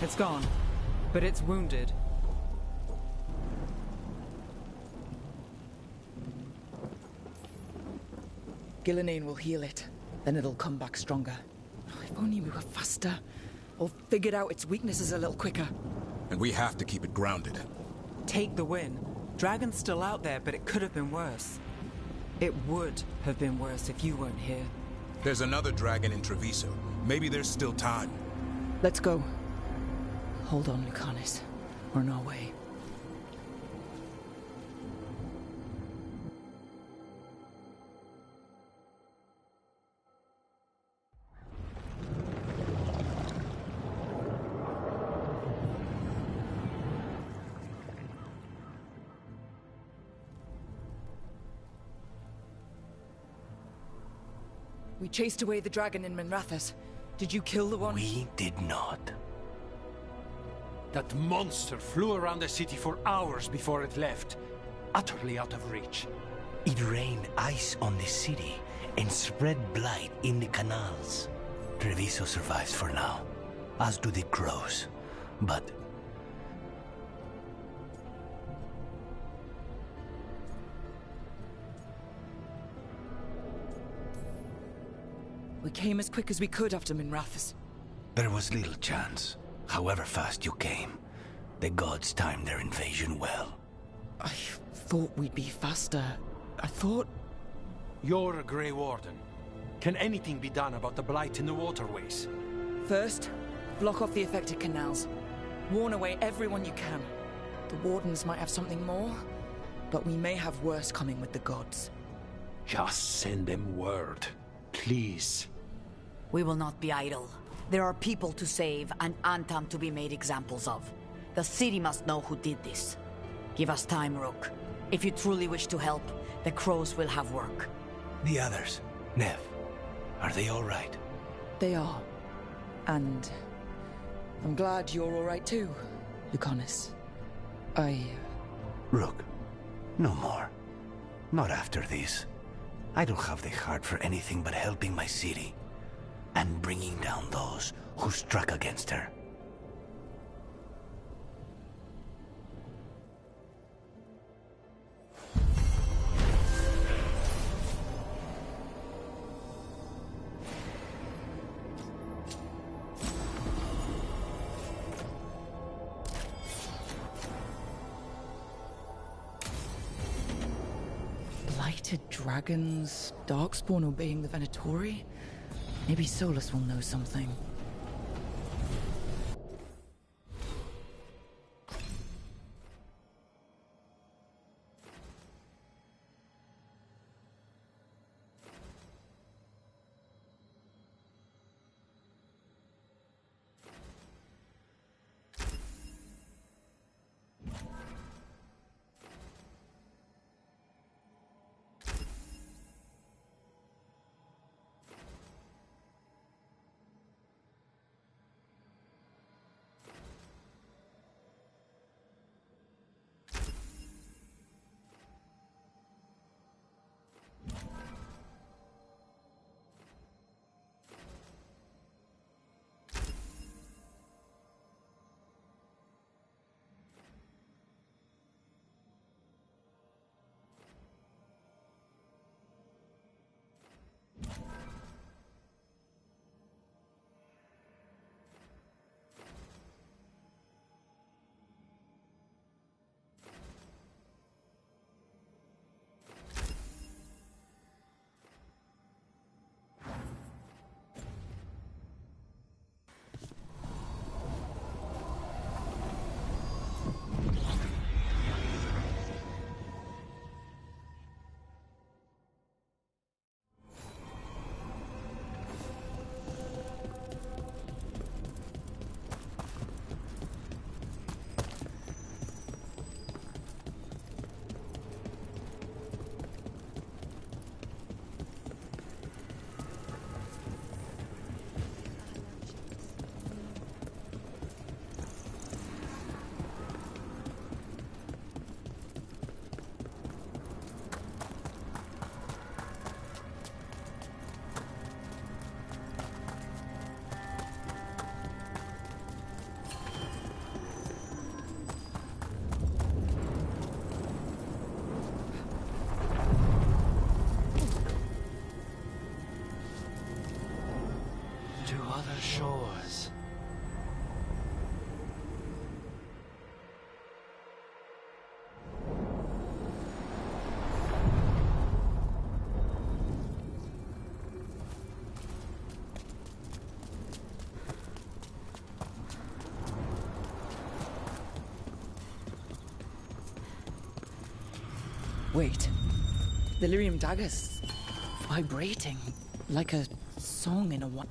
It's gone, but it's wounded. Gillenane will heal it, then it'll come back stronger. If only we were faster, or figured out its weaknesses a little quicker. And we have to keep it grounded. Take the win. Dragon's still out there, but it could have been worse. It would have been worse if you weren't here. There's another dragon in Treviso. Maybe there's still time. Let's go. Hold on, Lucanus. We're on our way. We chased away the dragon in Minrathous. Did you kill the one? We did not. That monster flew around the city for hours before it left, utterly out of reach. It rained ice on the city and spread blight in the canals. Treviso survives for now, as do the crows. But we came as quick as we could after Minrathous. there was little chance. However fast you came, the gods timed their invasion well. I thought we'd be faster. I thought... You're a Grey Warden. Can anything be done about the blight in the waterways? First, block off the affected canals. Warn away everyone you can. The Wardens might have something more, but we may have worse coming with the gods. Just send them word, please. We will not be idle. There are people to save and Antam to be made examples of. The city must know who did this. Give us time, Rook. If you truly wish to help, the crows will have work. The others, Nev, are they all right? They are. And I'm glad you're all right too, Lucanus. Rook, no more. Not after this. I don't have the heart for anything but helping my city. And bringing down those who struck against her. Blighted dragons, Darkspawn obeying the Venatori? Maybe Solus will know something. shores. Wait. The lyrium dagger's vibrating like a song in a one.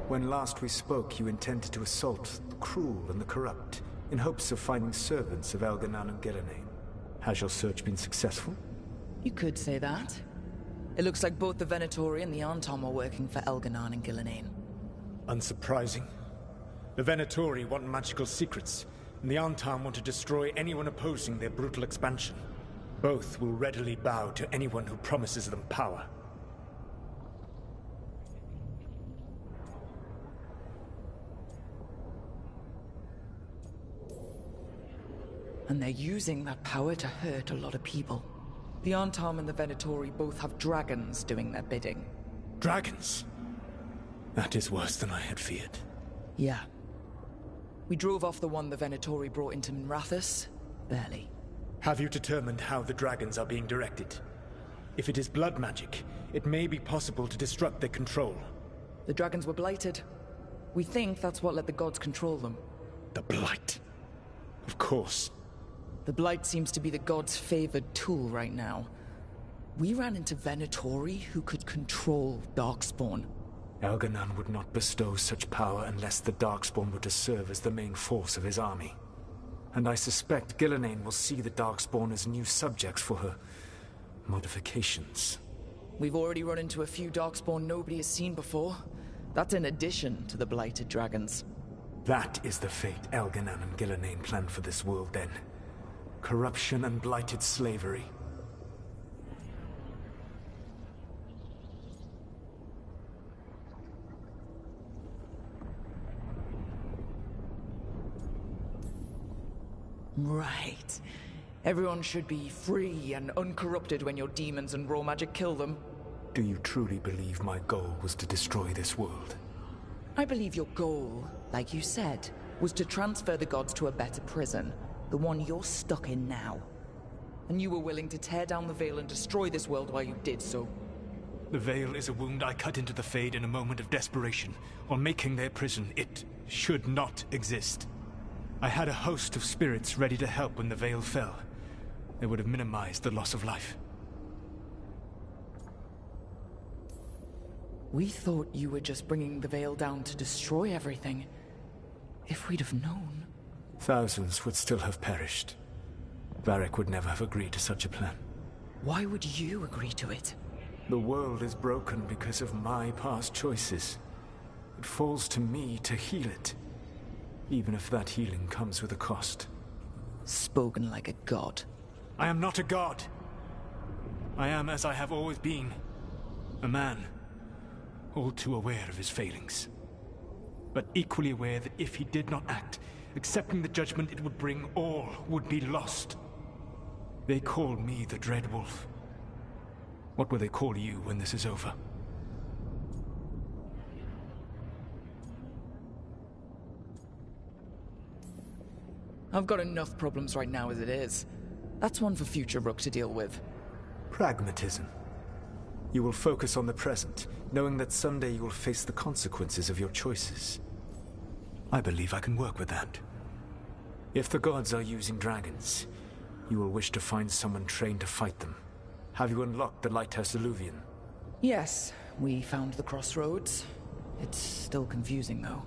When last we spoke, you intended to assault the cruel and the corrupt, in hopes of finding servants of Elganan and Gillenane. Has your search been successful? You could say that. It looks like both the Venatori and the Antom are working for Elganan and Gillenane. Unsurprising. The Venatori want magical secrets, and the Antom want to destroy anyone opposing their brutal expansion. Both will readily bow to anyone who promises them power. And they're using that power to hurt a lot of people. The Antom and the Venatori both have dragons doing their bidding. Dragons? That is worse than I had feared. Yeah. We drove off the one the Venatori brought into Minrathous. Barely. Have you determined how the dragons are being directed? If it is blood magic, it may be possible to disrupt their control. The dragons were blighted. We think that's what let the gods control them. The Blight. Of course. The Blight seems to be the gods' favored tool right now. We ran into Venatori who could control Darkspawn. Elganan would not bestow such power unless the Darkspawn were to serve as the main force of his army. And I suspect Gillenane will see the Darkspawn as new subjects for her modifications. We've already run into a few Darkspawn nobody has seen before. That's in addition to the blighted dragons. That is the fate Elganan and Gillenane planned for this world then. Corruption and blighted slavery. Right. Everyone should be free and uncorrupted when your demons and raw magic kill them. Do you truly believe my goal was to destroy this world? I believe your goal, like you said, was to transfer the gods to a better prison. The one you're stuck in now. And you were willing to tear down the Veil and destroy this world while you did so. The Veil is a wound I cut into the Fade in a moment of desperation, while making their prison. It should not exist. I had a host of spirits ready to help when the Veil fell. They would have minimized the loss of life. We thought you were just bringing the Veil down to destroy everything. If we'd have known... Thousands would still have perished. Varric would never have agreed to such a plan. Why would you agree to it? The world is broken because of my past choices. It falls to me to heal it. Even if that healing comes with a cost. Spoken like a god. I am not a god. I am as I have always been. A man. All too aware of his failings. But equally aware that if he did not act, accepting the judgment it would bring, all would be lost. They call me the Dread Wolf. What will they call you when this is over? I've got enough problems right now as it is. That's one for future Rook to deal with. Pragmatism. You will focus on the present, knowing that someday you will face the consequences of your choices. I believe I can work with that. If the gods are using dragons, you will wish to find someone trained to fight them. Have you unlocked the Lighthouse Illuvian? Yes, we found the crossroads. It's still confusing, though.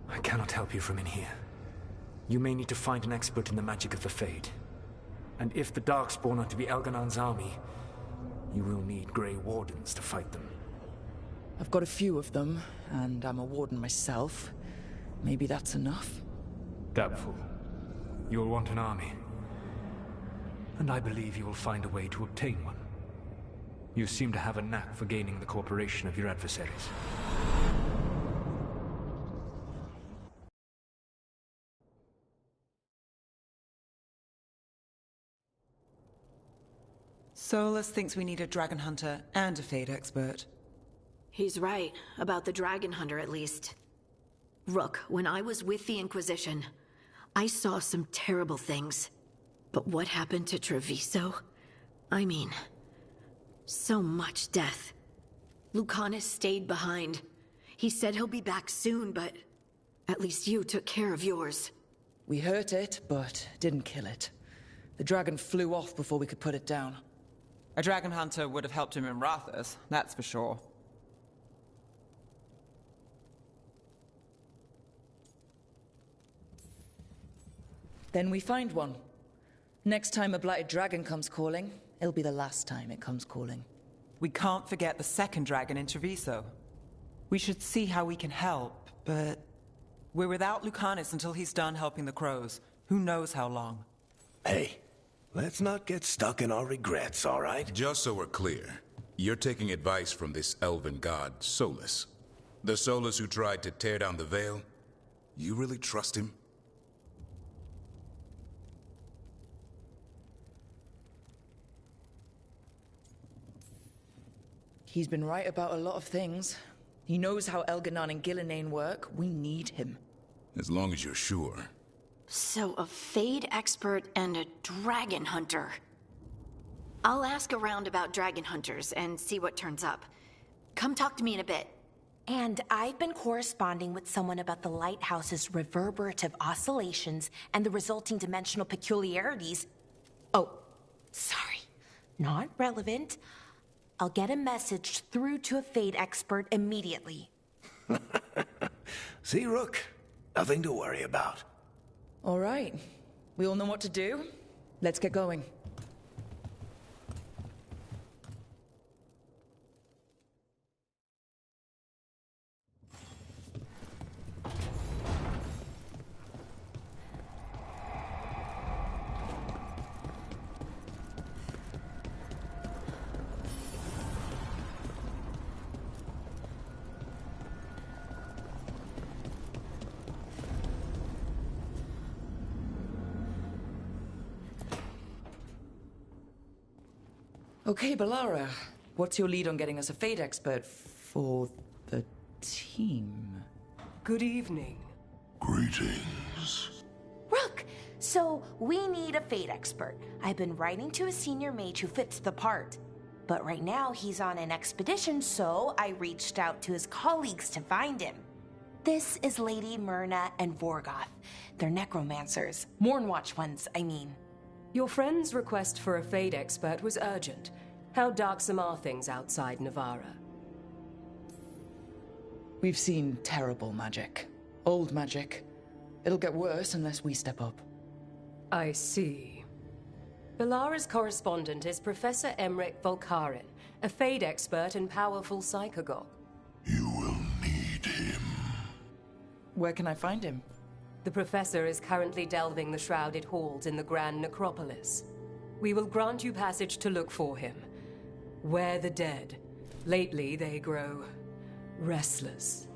I cannot help you from in here. You may need to find an expert in the magic of the Fade. And if the Darkspawn are to be Elganon's army, you will need Grey Wardens to fight them. I've got a few of them, and I'm a warden myself. Maybe that's enough? Doubtful. You'll want an army. And I believe you will find a way to obtain one. You seem to have a knack for gaining the cooperation of your adversaries. Solus thinks we need a dragon hunter and a Fade expert. He's right, about the dragon hunter at least. Rook, when I was with the Inquisition, I saw some terrible things. But what happened to Treviso? I mean, so much death. Lucanus stayed behind. He said he'll be back soon, but at least you took care of yours. We hurt it, but didn't kill it. The dragon flew off before we could put it down. A dragon hunter would have helped him in Rathas, that's for sure. Then we find one. Next time a blighted dragon comes calling, it'll be the last time it comes calling. We can't forget the second dragon in Treviso. We should see how we can help, but we're without Lucanus until he's done helping the crows. Who knows how long? Hey, let's not get stuck in our regrets, all right? Just so we're clear, you're taking advice from this elven god, Solus. The Solus who tried to tear down the veil? You really trust him? He's been right about a lot of things. He knows how Elganon and Gillenane work. We need him. As long as you're sure. So a Fade expert and a dragon hunter. I'll ask around about dragon hunters and see what turns up. Come talk to me in a bit. And I've been corresponding with someone about the lighthouse's reverberative oscillations and the resulting dimensional peculiarities. Oh, sorry. Not relevant. I'll get a message through to a Fade expert immediately. See, Rook? Nothing to worry about. All right. We all know what to do. Let's get going. Okay, Balara, what's your lead on getting us a Fade expert for the team? Good evening. Greetings. Rook! So, we need a Fade expert. I've been writing to a senior mage who fits the part. But right now, he's on an expedition, so I reached out to his colleagues to find him. This is Lady Myrna and Vorgoth. They're necromancers. Mournwatch ones, I mean. Your friend's request for a Fade expert was urgent. How darksome are things outside Navarra? We've seen terrible magic. Old magic. It'll get worse unless we step up. I see. Balara's correspondent is Professor Emmerich Volkaren, a Fade expert and powerful psychagog. Where can I find him? The Professor is currently delving the shrouded halls in the Grand Necropolis. We will grant you passage to look for him. Where the dead. Lately they grow restless.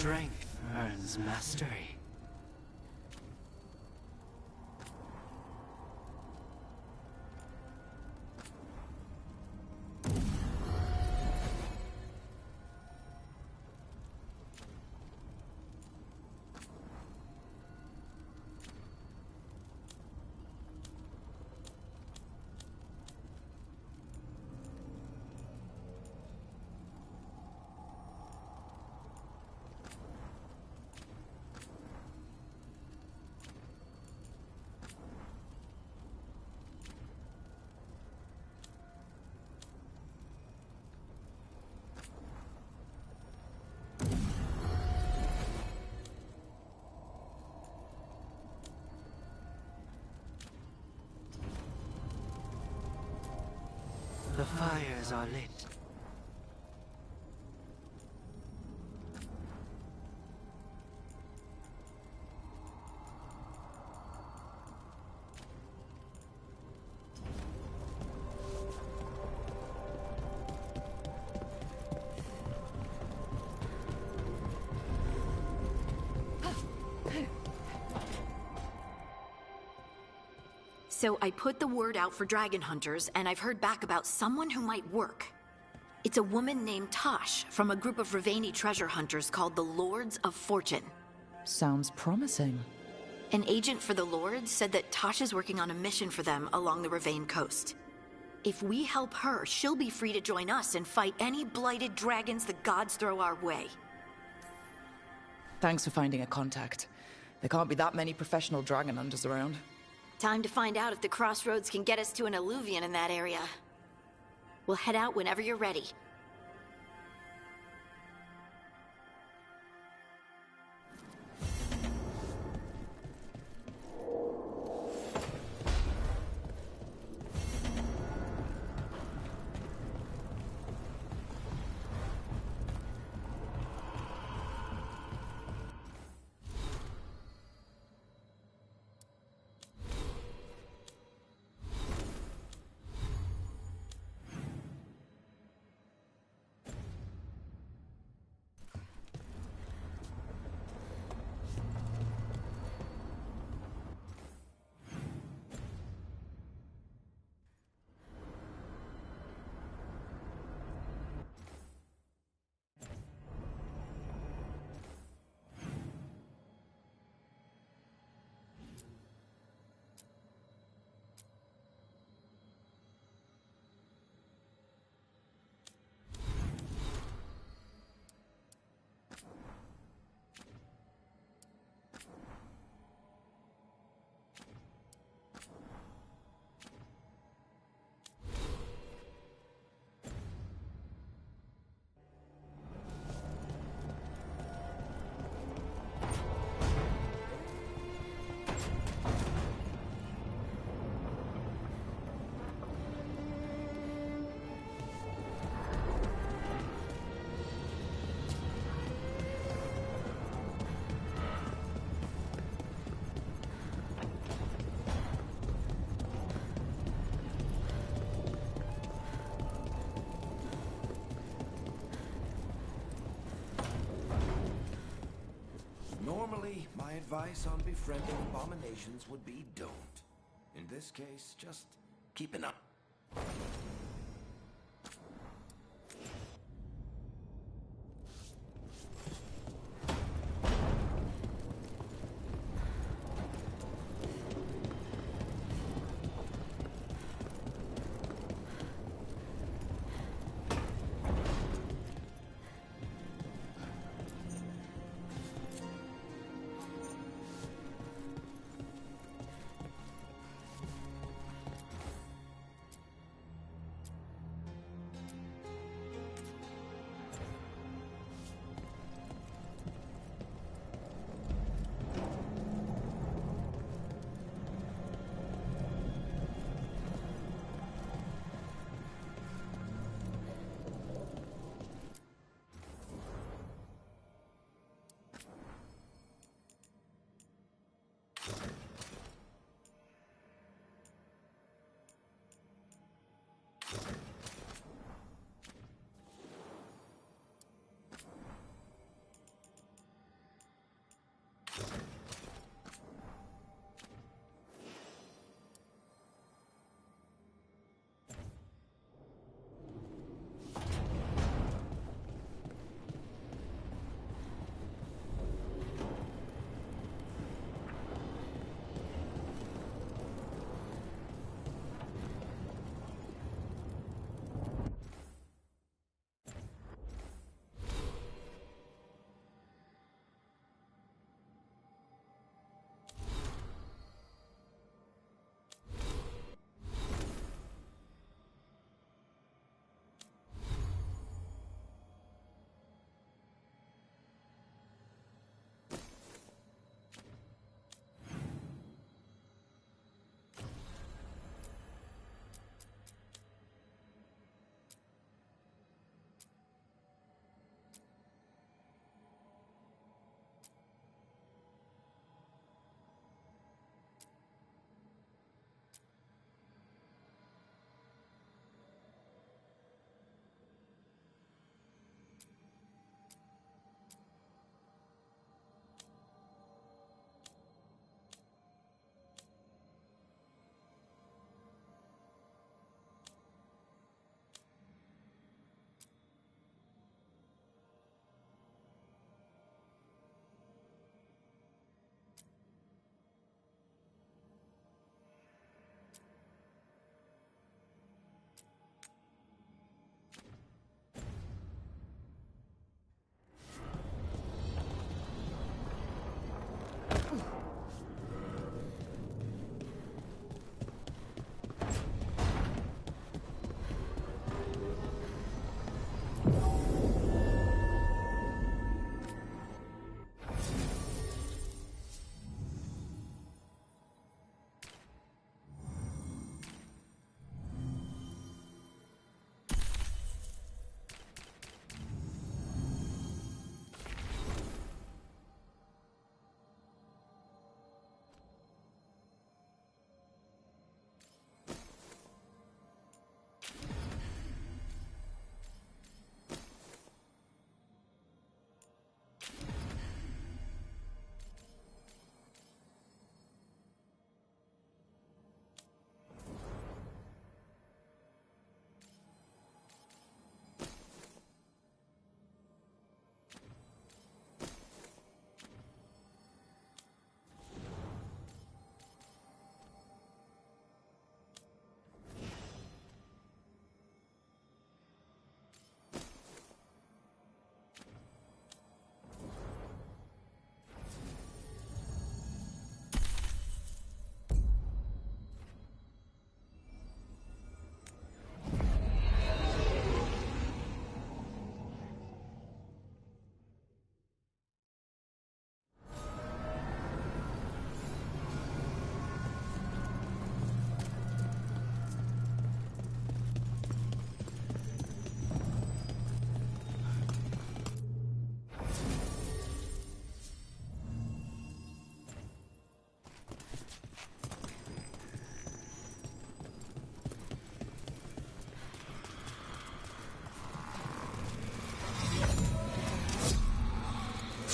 Strength earns mastery. The fires are lit. So I put the word out for dragon hunters, and I've heard back about someone who might work. It's a woman named Tosh from a group of Ravani treasure hunters called the Lords of Fortune. Sounds promising. An agent for the Lords said that Tosh is working on a mission for them along the Ravane coast. If we help her, she'll be free to join us and fight any blighted dragons the gods throw our way. Thanks for finding a contact. There can't be that many professional dragon hunters around. Time to find out if the crossroads can get us to an alluvion in that area. We'll head out whenever you're ready. Normally, my advice on befriending abominations would be don't. In this case, just keep an eye.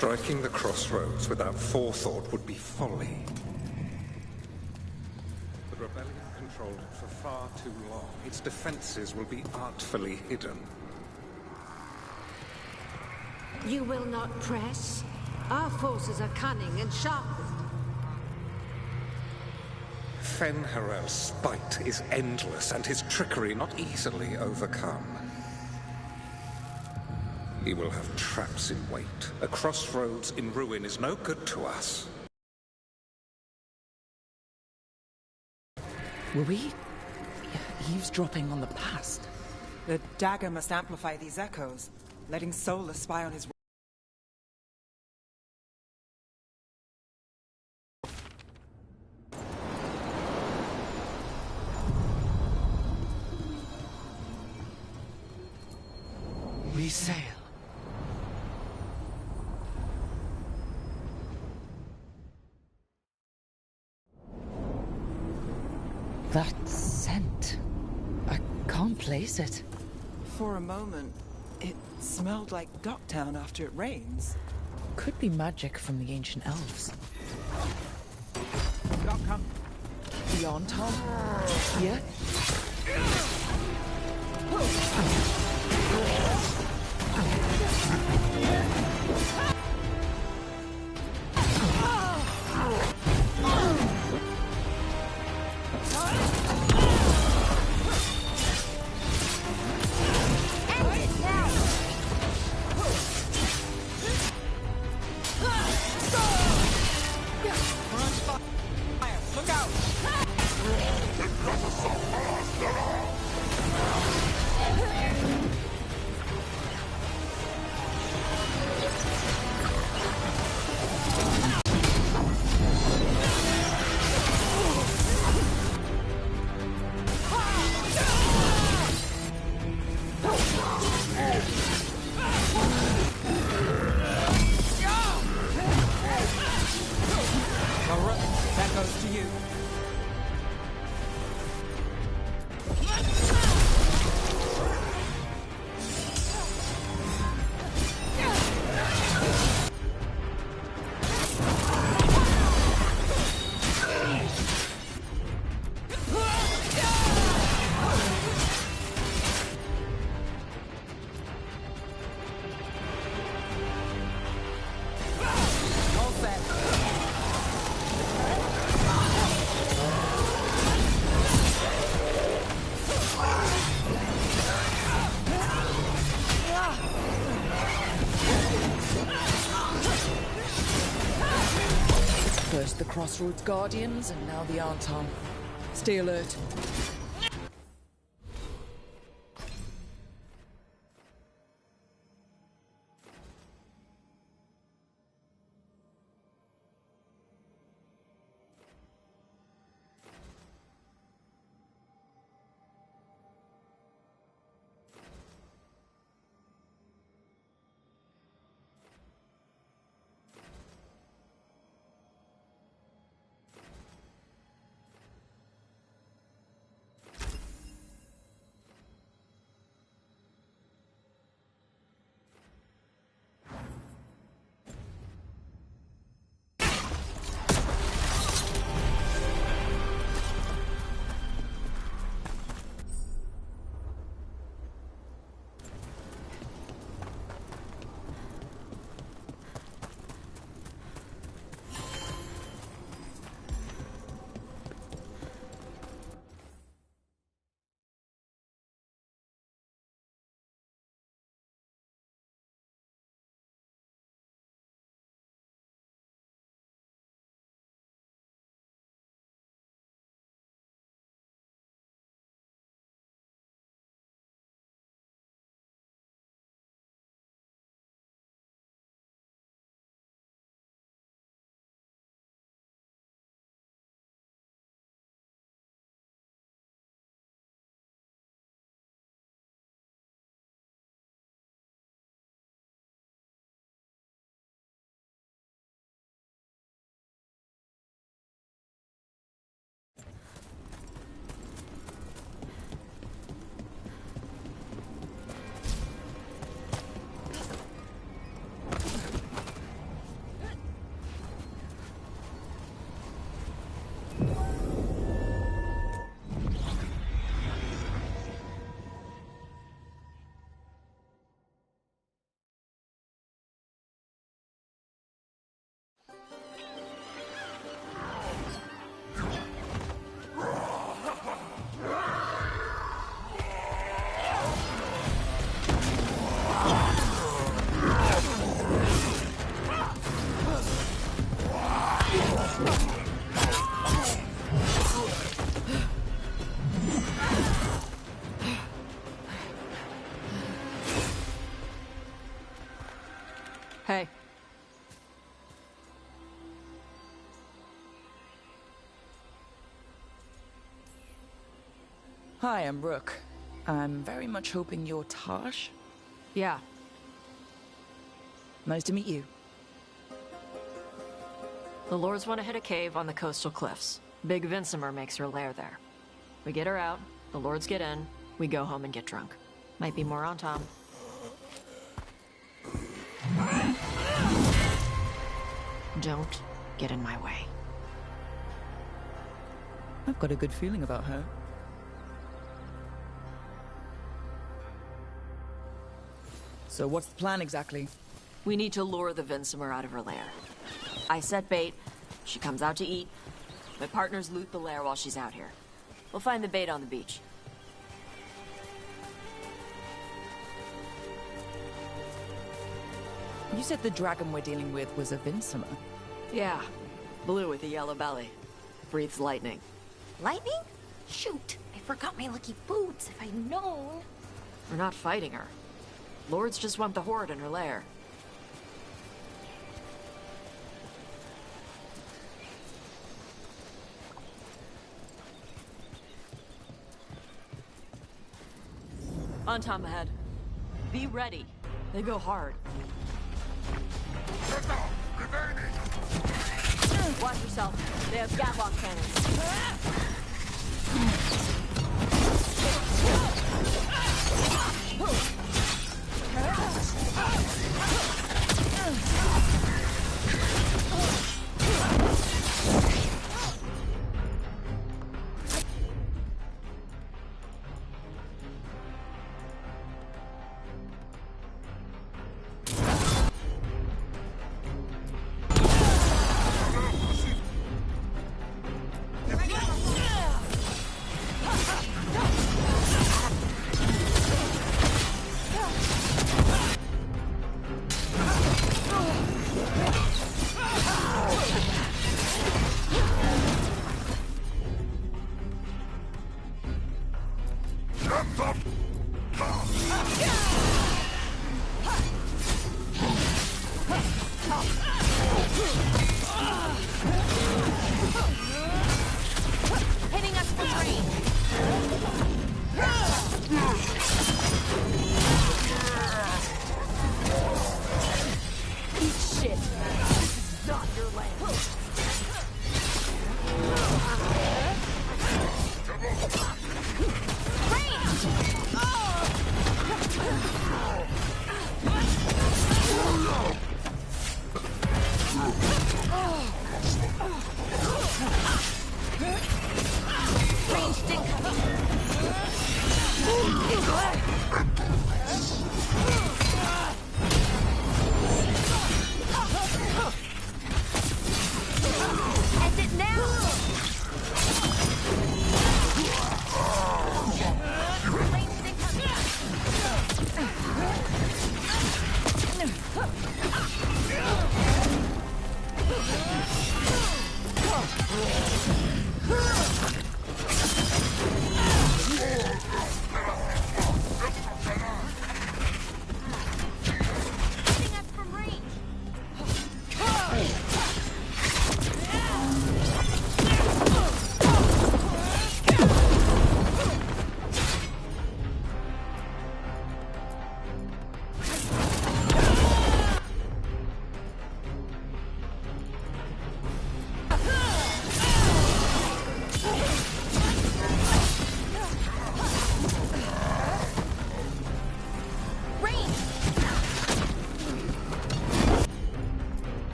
Striking the crossroads without forethought would be folly. The rebellion controlled it for far too long. Its defenses will be artfully hidden. You will not press? Our forces are cunning and sharpened. Fen'Harel's spite is endless, and his trickery not easily overcome. He will have traps in wait. A crossroads in ruin is no good to us. Were we eavesdropping on the past? The dagger must amplify these echoes, letting Solus spy on his... We sail. That scent. I can't place it. For a moment, it smelled like Docktown after it rains. Could be magic from the ancient elves. Doc, come. Beyond Tom? Yeah? Look out! That goes to you. All set. First the Crossroads Guardians, and now the Arntom. Stay alert. Hi, I'm Rook. I'm very much hoping you're Tosh. Yeah. Nice to meet you. The Lords want to hit a cave on the coastal cliffs. Big Vinsimer makes her lair there. We get her out, the Lords get in, we go home and get drunk. Might be more on Tom. Don't get in my way. I've got a good feeling about her. So what's the plan exactly? We need to lure the Vinsimer out of her lair. I set bait, she comes out to eat. My partners loot the lair while she's out here. We'll find the bait on the beach. You said the dragon we're dealing with was a Vinsimer. Yeah, blue with a yellow belly. Breathes lightning. Lightning? Shoot, I forgot my lucky boots. If I'd known. We're not fighting her. Lords just want the Horde in her lair. On Tom ahead. Be ready. They go hard. Watch yourself. They have Gatlock cannons. Hitting us from range. Eat shit. This is not your land. Ranged incoming. Exit now. Ranged hitting us from range.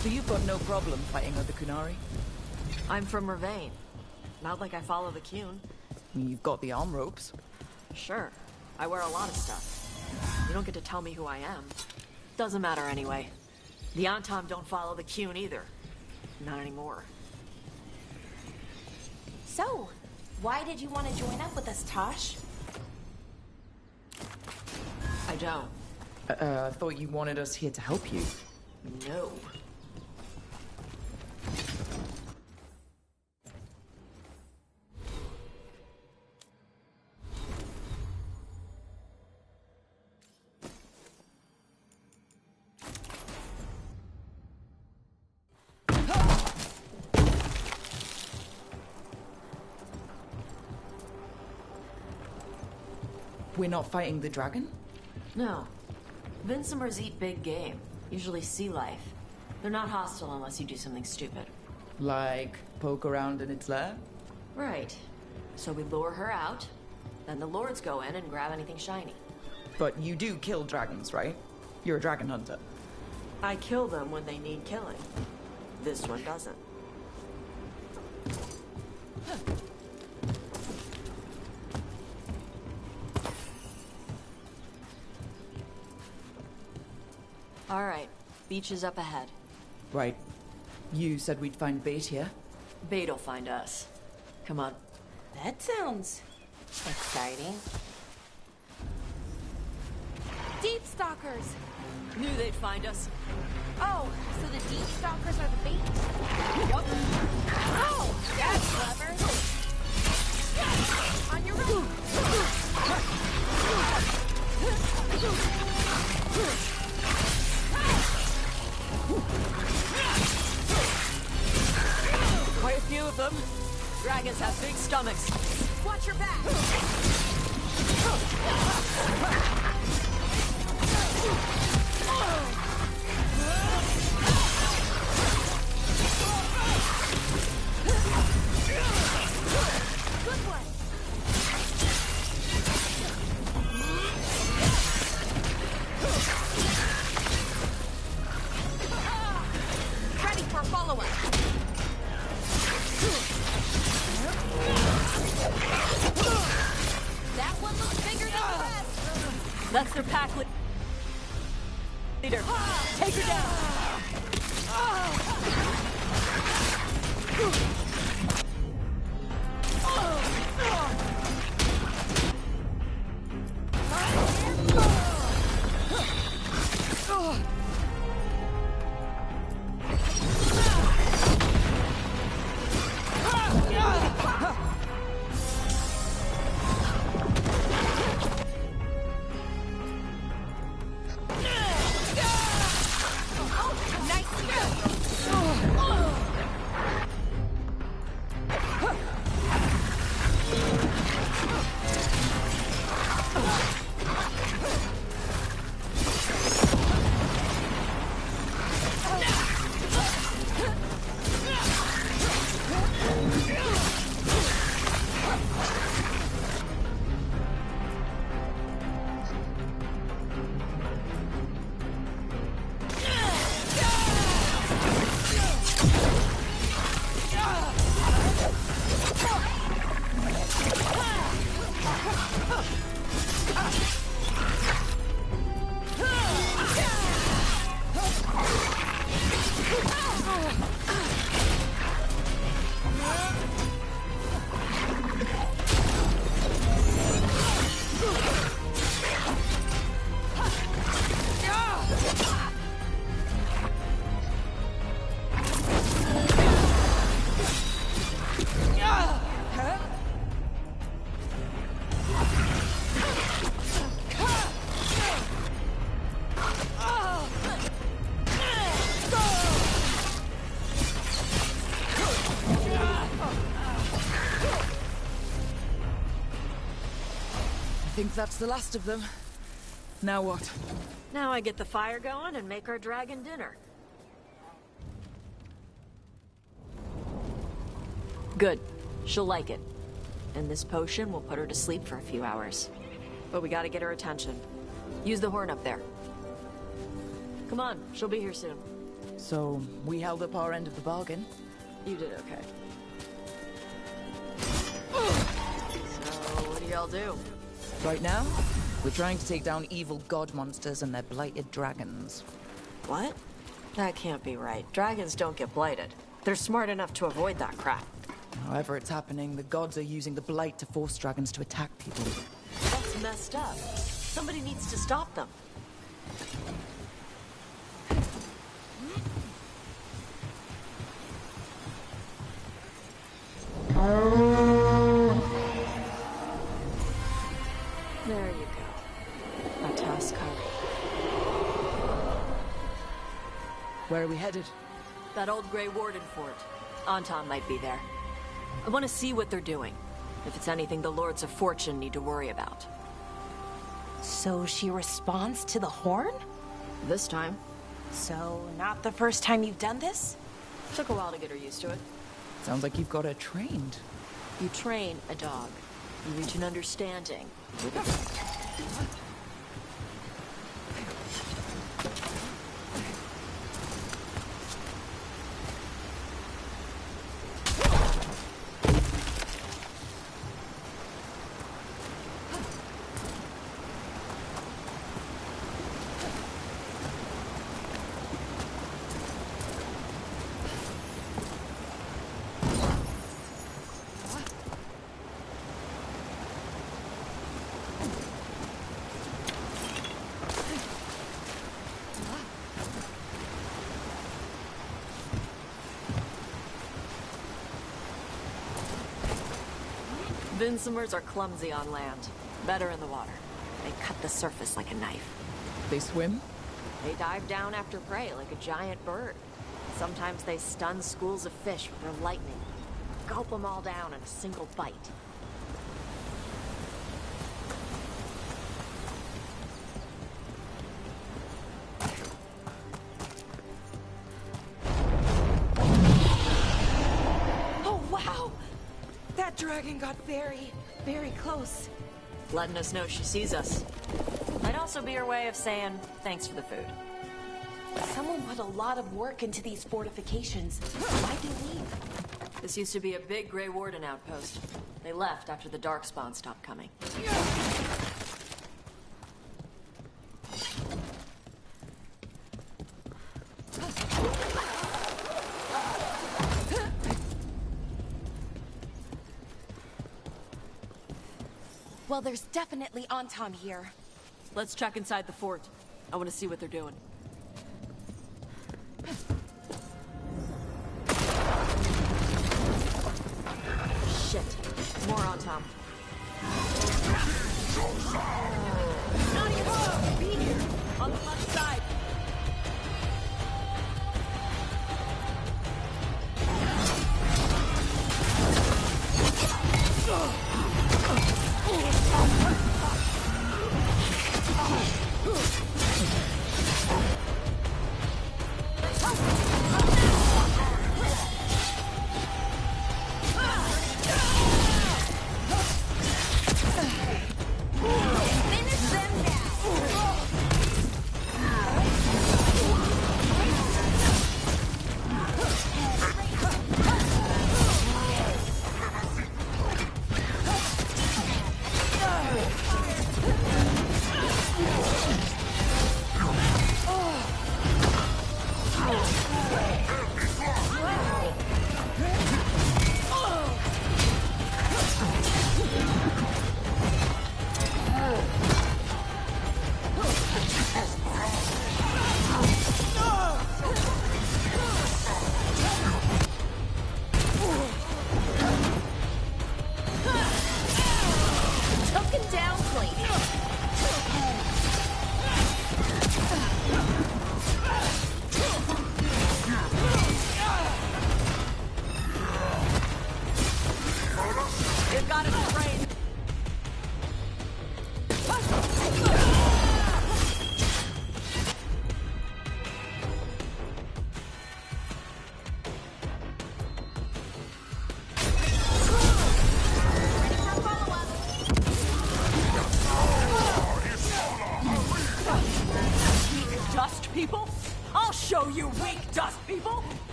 So you've got no problem fighting other Kunari? I'm from Ravain. Not like I follow the Qun. You've got the arm ropes. Sure. I wear a lot of stuff. You don't get to tell me who I am. Doesn't matter anyway. The Antam don't follow the Qun either. Not anymore. So, why did you want to join up with us, Tosh? don't. I thought you wanted us here to help you. No. We're not fighting the dragon? No. Vincimers eat big game, usually sea life. They're not hostile unless you do something stupid. Like poke around in its lair? Right. So we lure her out, then the lords go in and grab anything shiny. But you do kill dragons, right? You're a dragon hunter. I kill them when they need killing. This one doesn't. All right, beach is up ahead. Right. You said we'd find bait here? Bait'll find us. Come on. That sounds exciting. Deep stalkers! Knew they'd find us. Oh, so the deep stalkers are the bait? Yup. Oh, that's clever. On your right. Quite a few of them. Dragons have big stomachs. Watch your back. Good one. Ready for follow-up. That one looks bigger than the rest. That's their pack leader. Take her down. I think that's the last of them. Now what? Now I get the fire going and make our dragon dinner. Good. She'll like it. And this potion will put her to sleep for a few hours. But we gotta get her attention. Use the horn up there. Come on, she'll be here soon. So, we held up our end of the bargain? You did okay. So, what do y'all do? Right now, we're trying to take down evil god monsters and their blighted dragons. What? That can't be right. Dragons don't get blighted. They're smart enough to avoid that crap. However it's happening, the gods are using the blight to force dragons to attack people. That's messed up. Somebody needs to stop them. There you go. A task curry. Where are we headed? That old Grey Warden fort. Anton might be there. I want to see what they're doing. If it's anything the Lords of Fortune need to worry about. So she responds to the horn? This time. So, not the first time you've done this? Took a while to get her used to it. Sounds like you've got her trained. You train a dog. You reach an understanding with a dog. Vinsomers are clumsy on land, better in the water. They cut the surface like a knife. They swim? They dive down after prey like a giant bird. Sometimes they stun schools of fish with their lightning. Gulp them all down in a single bite. Oh, wow! That dragon got very, very close. Letting us know she sees us. Might also be her way of saying thanks for the food. Someone put a lot of work into these fortifications. Why'd they leave? This used to be a big Grey Warden outpost. They left after the Darkspawn stopped coming. Well, there's definitely Anton here. Let's check inside the fort. I want to see what they're doing. Shit. More on Tom. Not even be here. On the left side.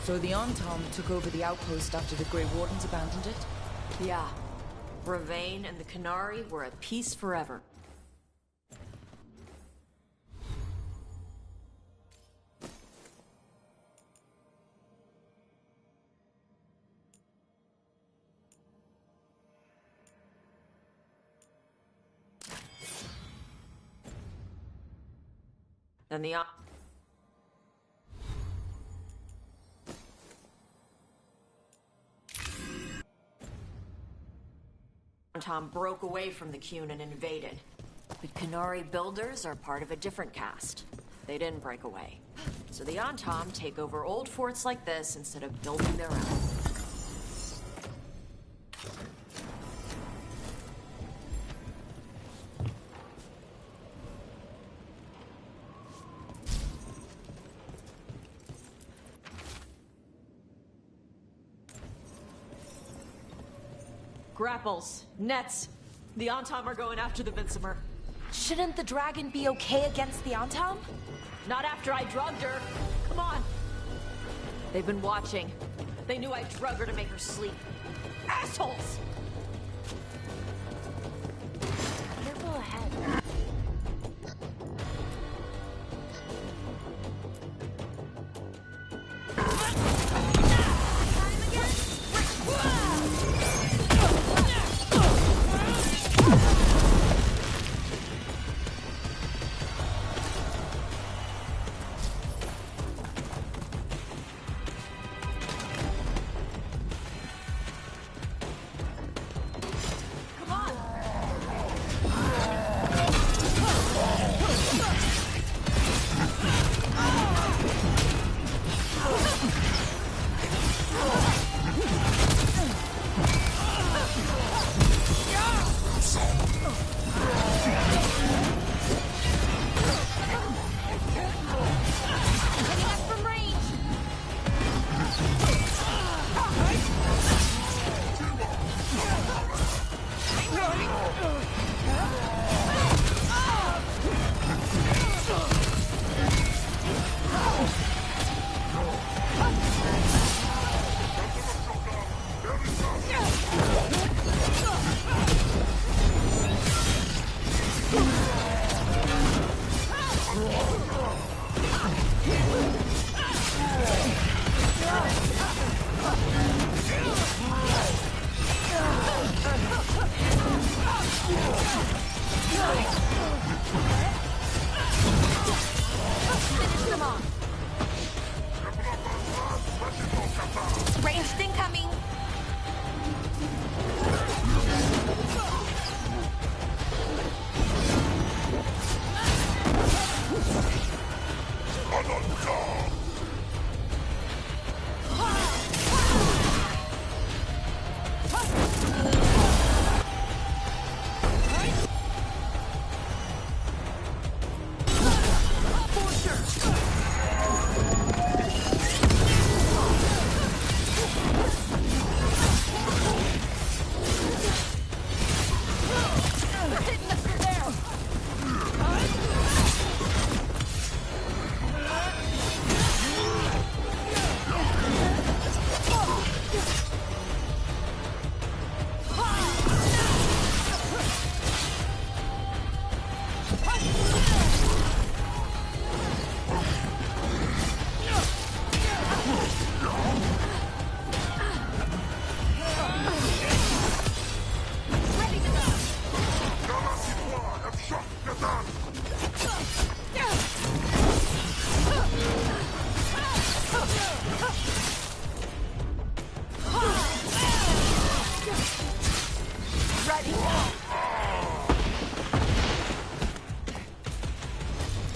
So the Anton took over the outpost after the Grey Wardens abandoned it? Yeah. Ravane and the Canary were at peace forever. Then the Tom broke away from the Qun and invaded. But Kenari builders are part of a different caste. They didn't break away. So the Antam take over old forts like this instead of building their own. Grapples, nets. The Antam are going after the Vinsimer. Shouldn't the dragon be okay against the Antam? Not after I drugged her. Come on. They've been watching. They knew I drug her to make her sleep. Assholes! Careful ahead. Ranged incoming!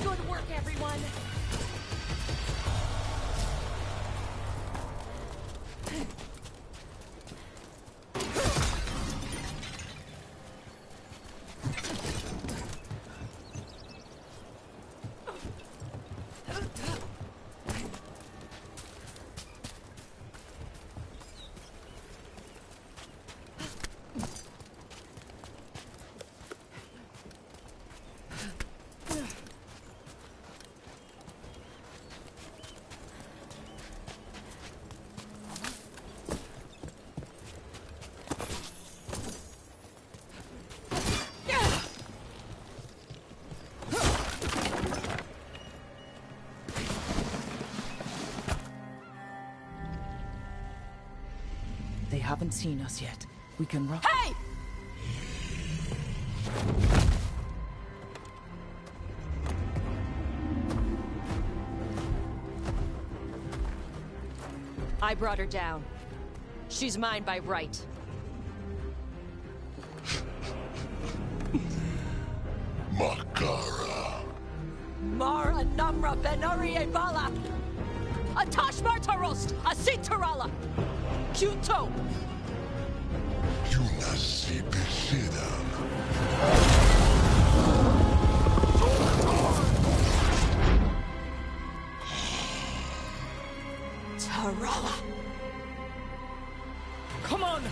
Good work, everyone! They haven't seen us yet. We can run. Hey! I brought her down. She's mine by right. Makara. Mara Namra Benarie Bala! Atashmar Tarost! Asitarala! Kyuto! Yunasi Bishidam. Tarala! Come on!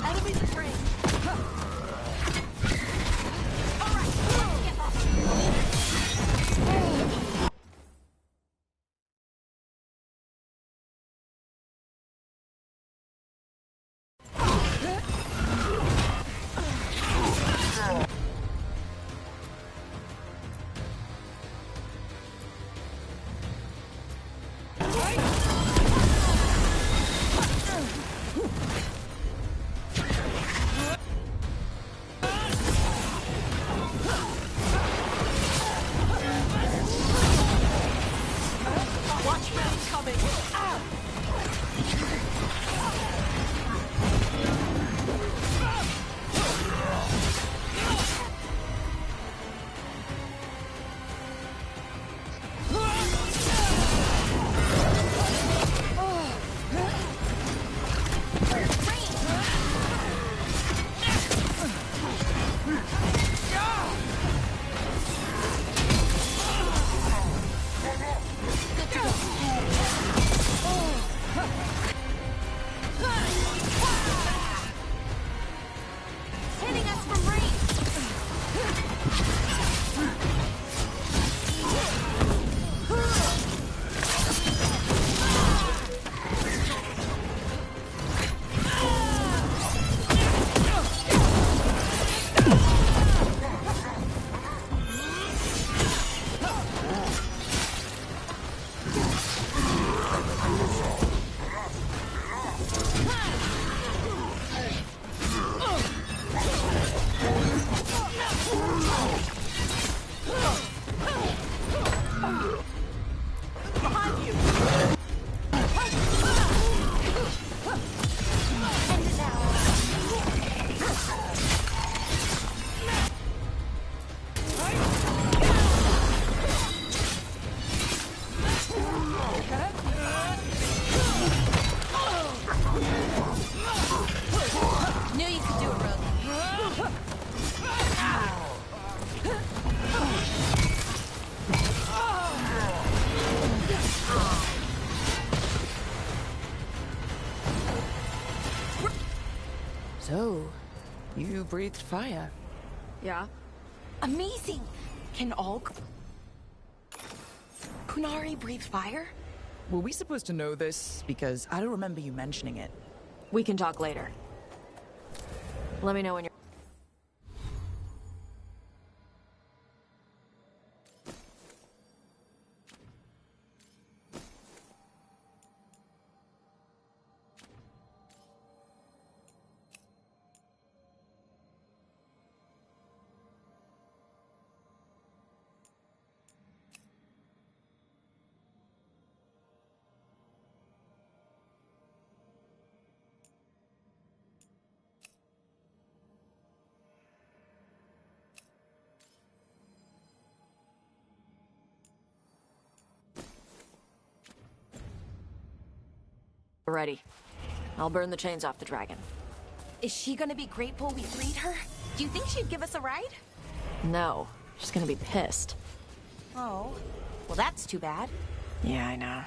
Enemies at range! So, you breathed fire. Yeah? Amazing! Can all Kunari breathe fire? Were we supposed to know this? Because I don't remember you mentioning it. We can talk later. Let me know when you're... Ready. I'll burn the chains off the dragon. Is she gonna be grateful we freed her? Do you think she'd give us a ride? No. She's gonna be pissed. Oh. Well, that's too bad. Yeah, I know.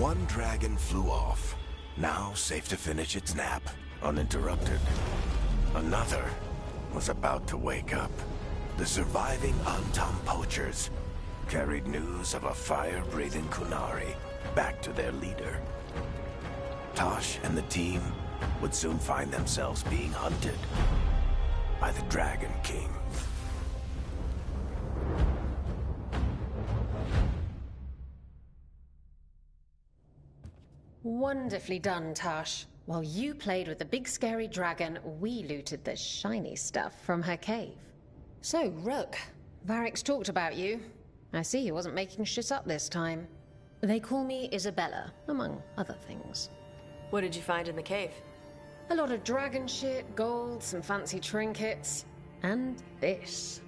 One dragon flew off, now safe to finish its nap, uninterrupted. Another was about to wake up. The surviving Antam poachers carried news of a fire-breathing Kunari back to their leader. Tosh and the team would soon find themselves being hunted by the Dragon King. Wonderfully done, Tosh. While you played with the big scary dragon, we looted the shiny stuff from her cave. So, Rook, Varric's talked about you. I see he wasn't making shit up this time. They call me Isabella, among other things. What did you find in the cave? A lot of dragon shit, gold, some fancy trinkets, and this.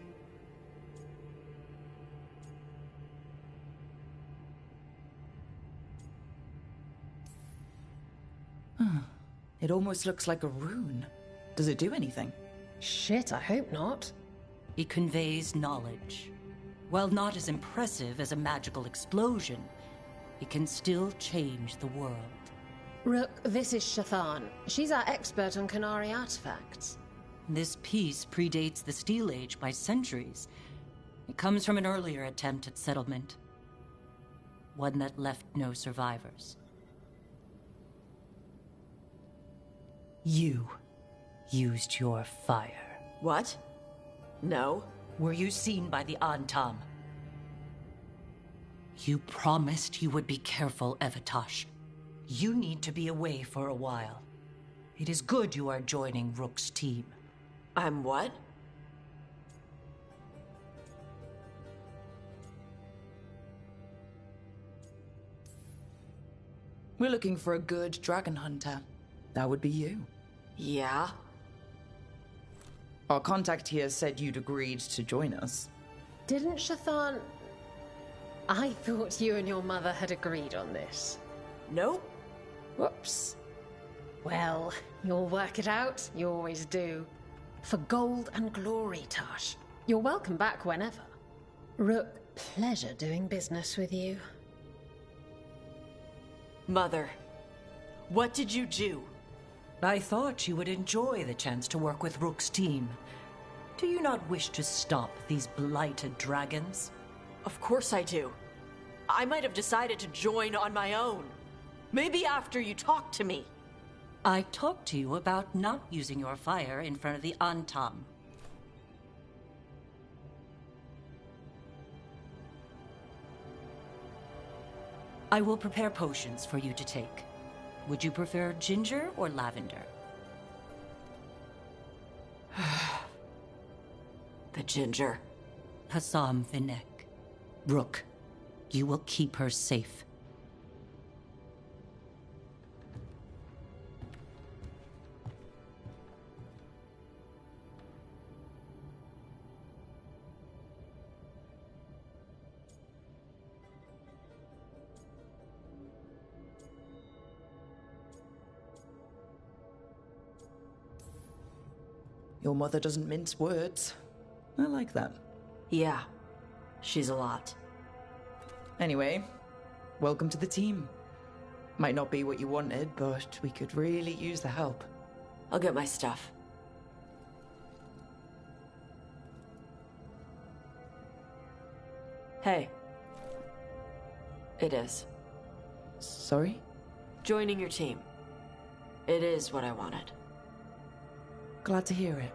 It almost looks like a rune. Does it do anything? Shit, I hope not. It conveys knowledge. While not as impressive as a magical explosion, it can still change the world. Rook, this is Shathan. She's our expert on Kunari artifacts. This piece predates the Steel Age by centuries. It comes from an earlier attempt at settlement. One that left no survivors. You used your fire. What? No. Were you seen by the Antam? You promised you would be careful, Evatosh. You need to be away for a while. It is good you are joining Rook's team. I'm what? We're looking for a good dragon hunter. That would be you. Yeah? Our contact here said you'd agreed to join us. Didn't Shathan... I thought you and your mother had agreed on this. Nope. Whoops. Well, you'll work it out. You always do. For gold and glory, Tosh. You're welcome back whenever. Rook, pleasure doing business with you. Mother, what did you do? I thought you would enjoy the chance to work with Rook's team. Do you not wish to stop these blighted dragons? Of course I do. I might have decided to join on my own. Maybe after you talked to me. I talked to you about not using your fire in front of the Antam. I will prepare potions for you to take. Would you prefer ginger or lavender? The ginger. Hassam Vinek. Rook, you will keep her safe. Your mother doesn't mince words. I like that. Yeah, she's a lot. Anyway, welcome to the team. Might not be what you wanted, but we could really use the help. I'll get my stuff. Hey. It is. Sorry? Joining your team. It is what I wanted. Glad to hear it.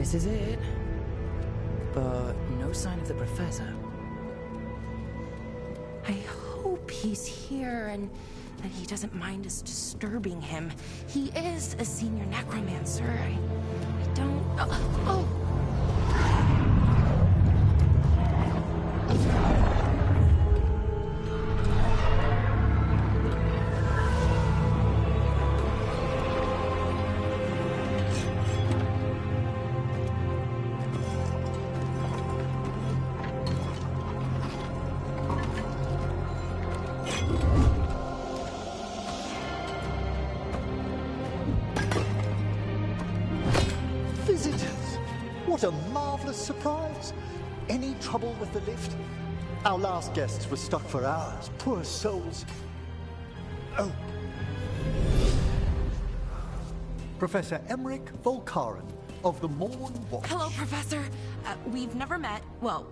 This is it. But no sign of the professor. I hope he's here and that he doesn't mind us disturbing him. He is a senior necromancer. I don't... Oh! Visitors! What a marvelous surprise! Any trouble with the lift? Our last guests were stuck for hours. Poor souls. Oh. Professor Emmerich Volkaren of the Morn Watch. Hello, Professor. We've never met, well,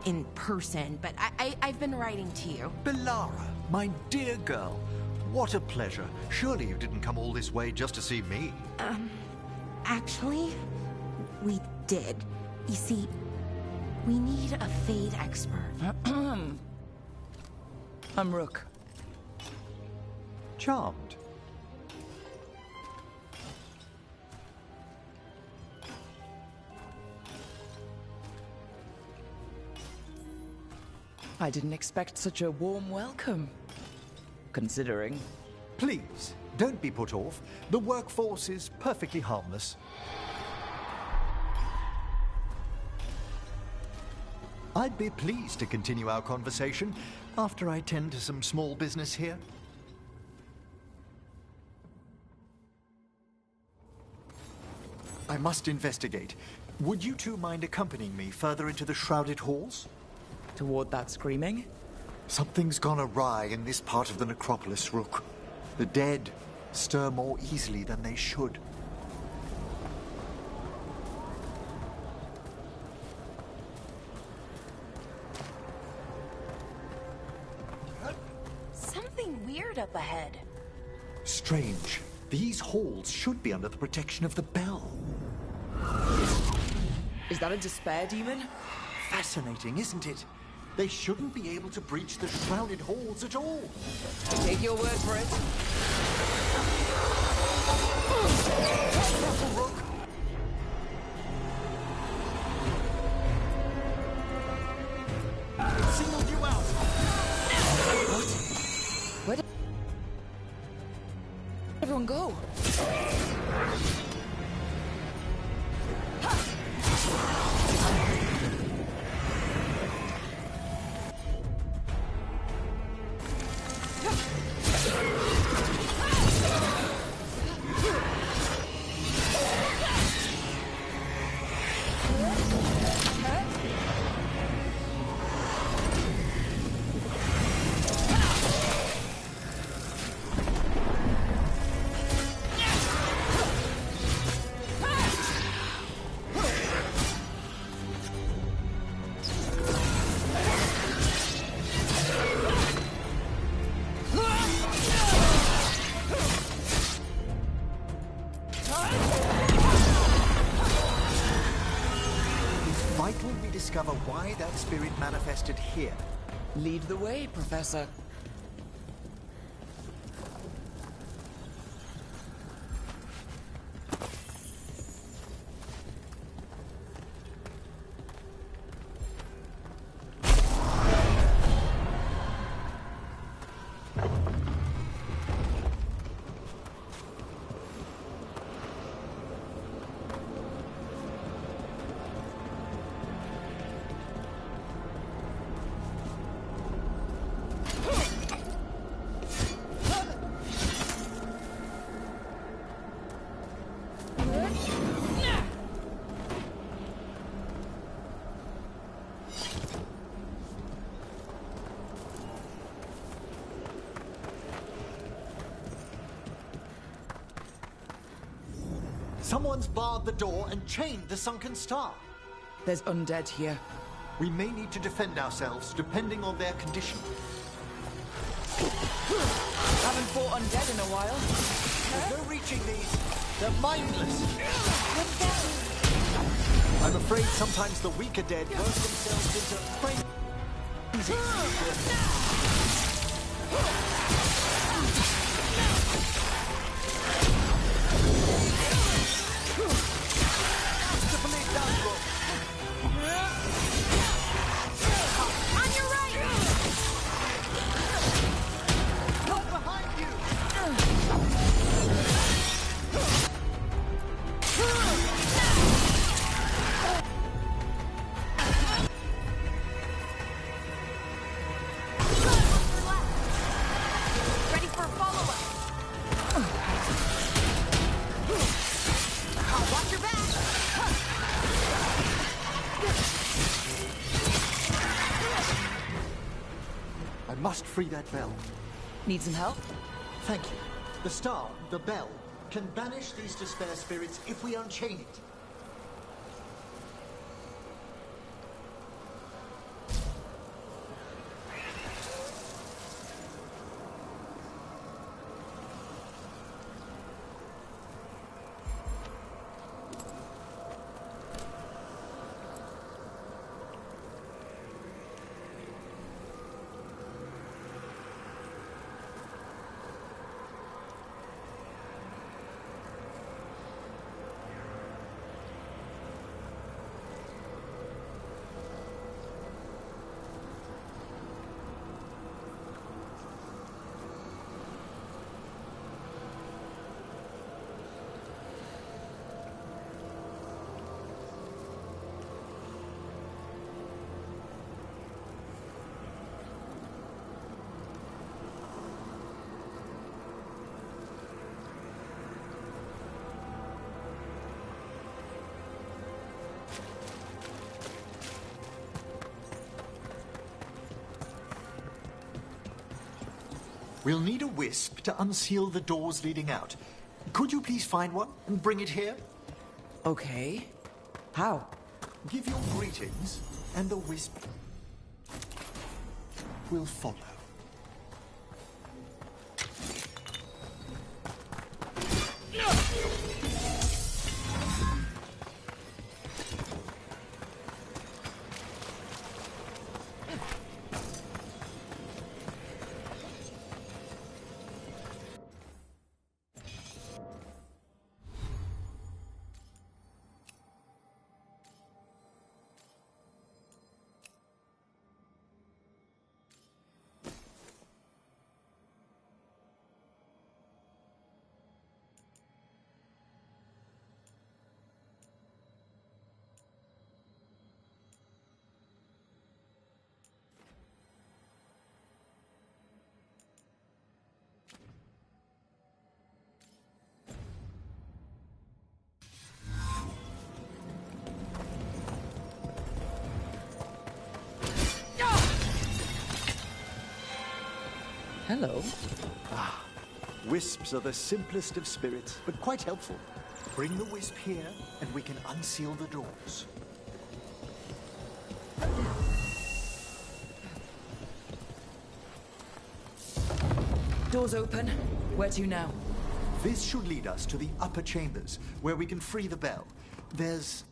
in person, but I've been writing to you. Belara, my dear girl. What a pleasure. Surely you didn't come all this way just to see me. Actually, we did. You see, we need a Fade expert. I'm Rook. Charmed. I didn't expect such a warm welcome. Considering. Please, don't be put off. The workforce is perfectly harmless. I'd be pleased to continue our conversation after I tend to some small business here. I must investigate. Would you two mind accompanying me further into the shrouded halls? Toward that screaming? Something's gone awry in this part of the necropolis, Rook. The dead stir more easily than they should. Something weird up ahead. Strange. These halls should be under the protection of the bell. Is that a despair demon? Fascinating, isn't it? They shouldn't be able to breach the shrouded halls at all. Take your word for it. Careful, Rook. It singled you out. What? Where did everyone go? Discover why that spirit manifested here. Lead the way, Professor. Someone's barred the door and chained the sunken star. There's undead here. We may need to defend ourselves, depending on their condition. Haven't fought undead in a while. There's no reaching these. They're mindless. What's that? I'm afraid sometimes the weaker dead work themselves into frenzy. On your right! Look behind you! Ready for a follow-up. Watch your back! I must free that bell. Need some help? Thank you. The star, the bell, can banish these despair spirits if we unchain it. We'll need a wisp to unseal the doors leading out. Could you please find one and bring it here? Okay. How? Give your greetings, and the wisp will follow. Hello. Ah, wisps are the simplest of spirits, but quite helpful. Bring the wisp here, and we can unseal the doors. Doors open. Where to now? This should lead us to the upper chambers, where we can free the bell. There's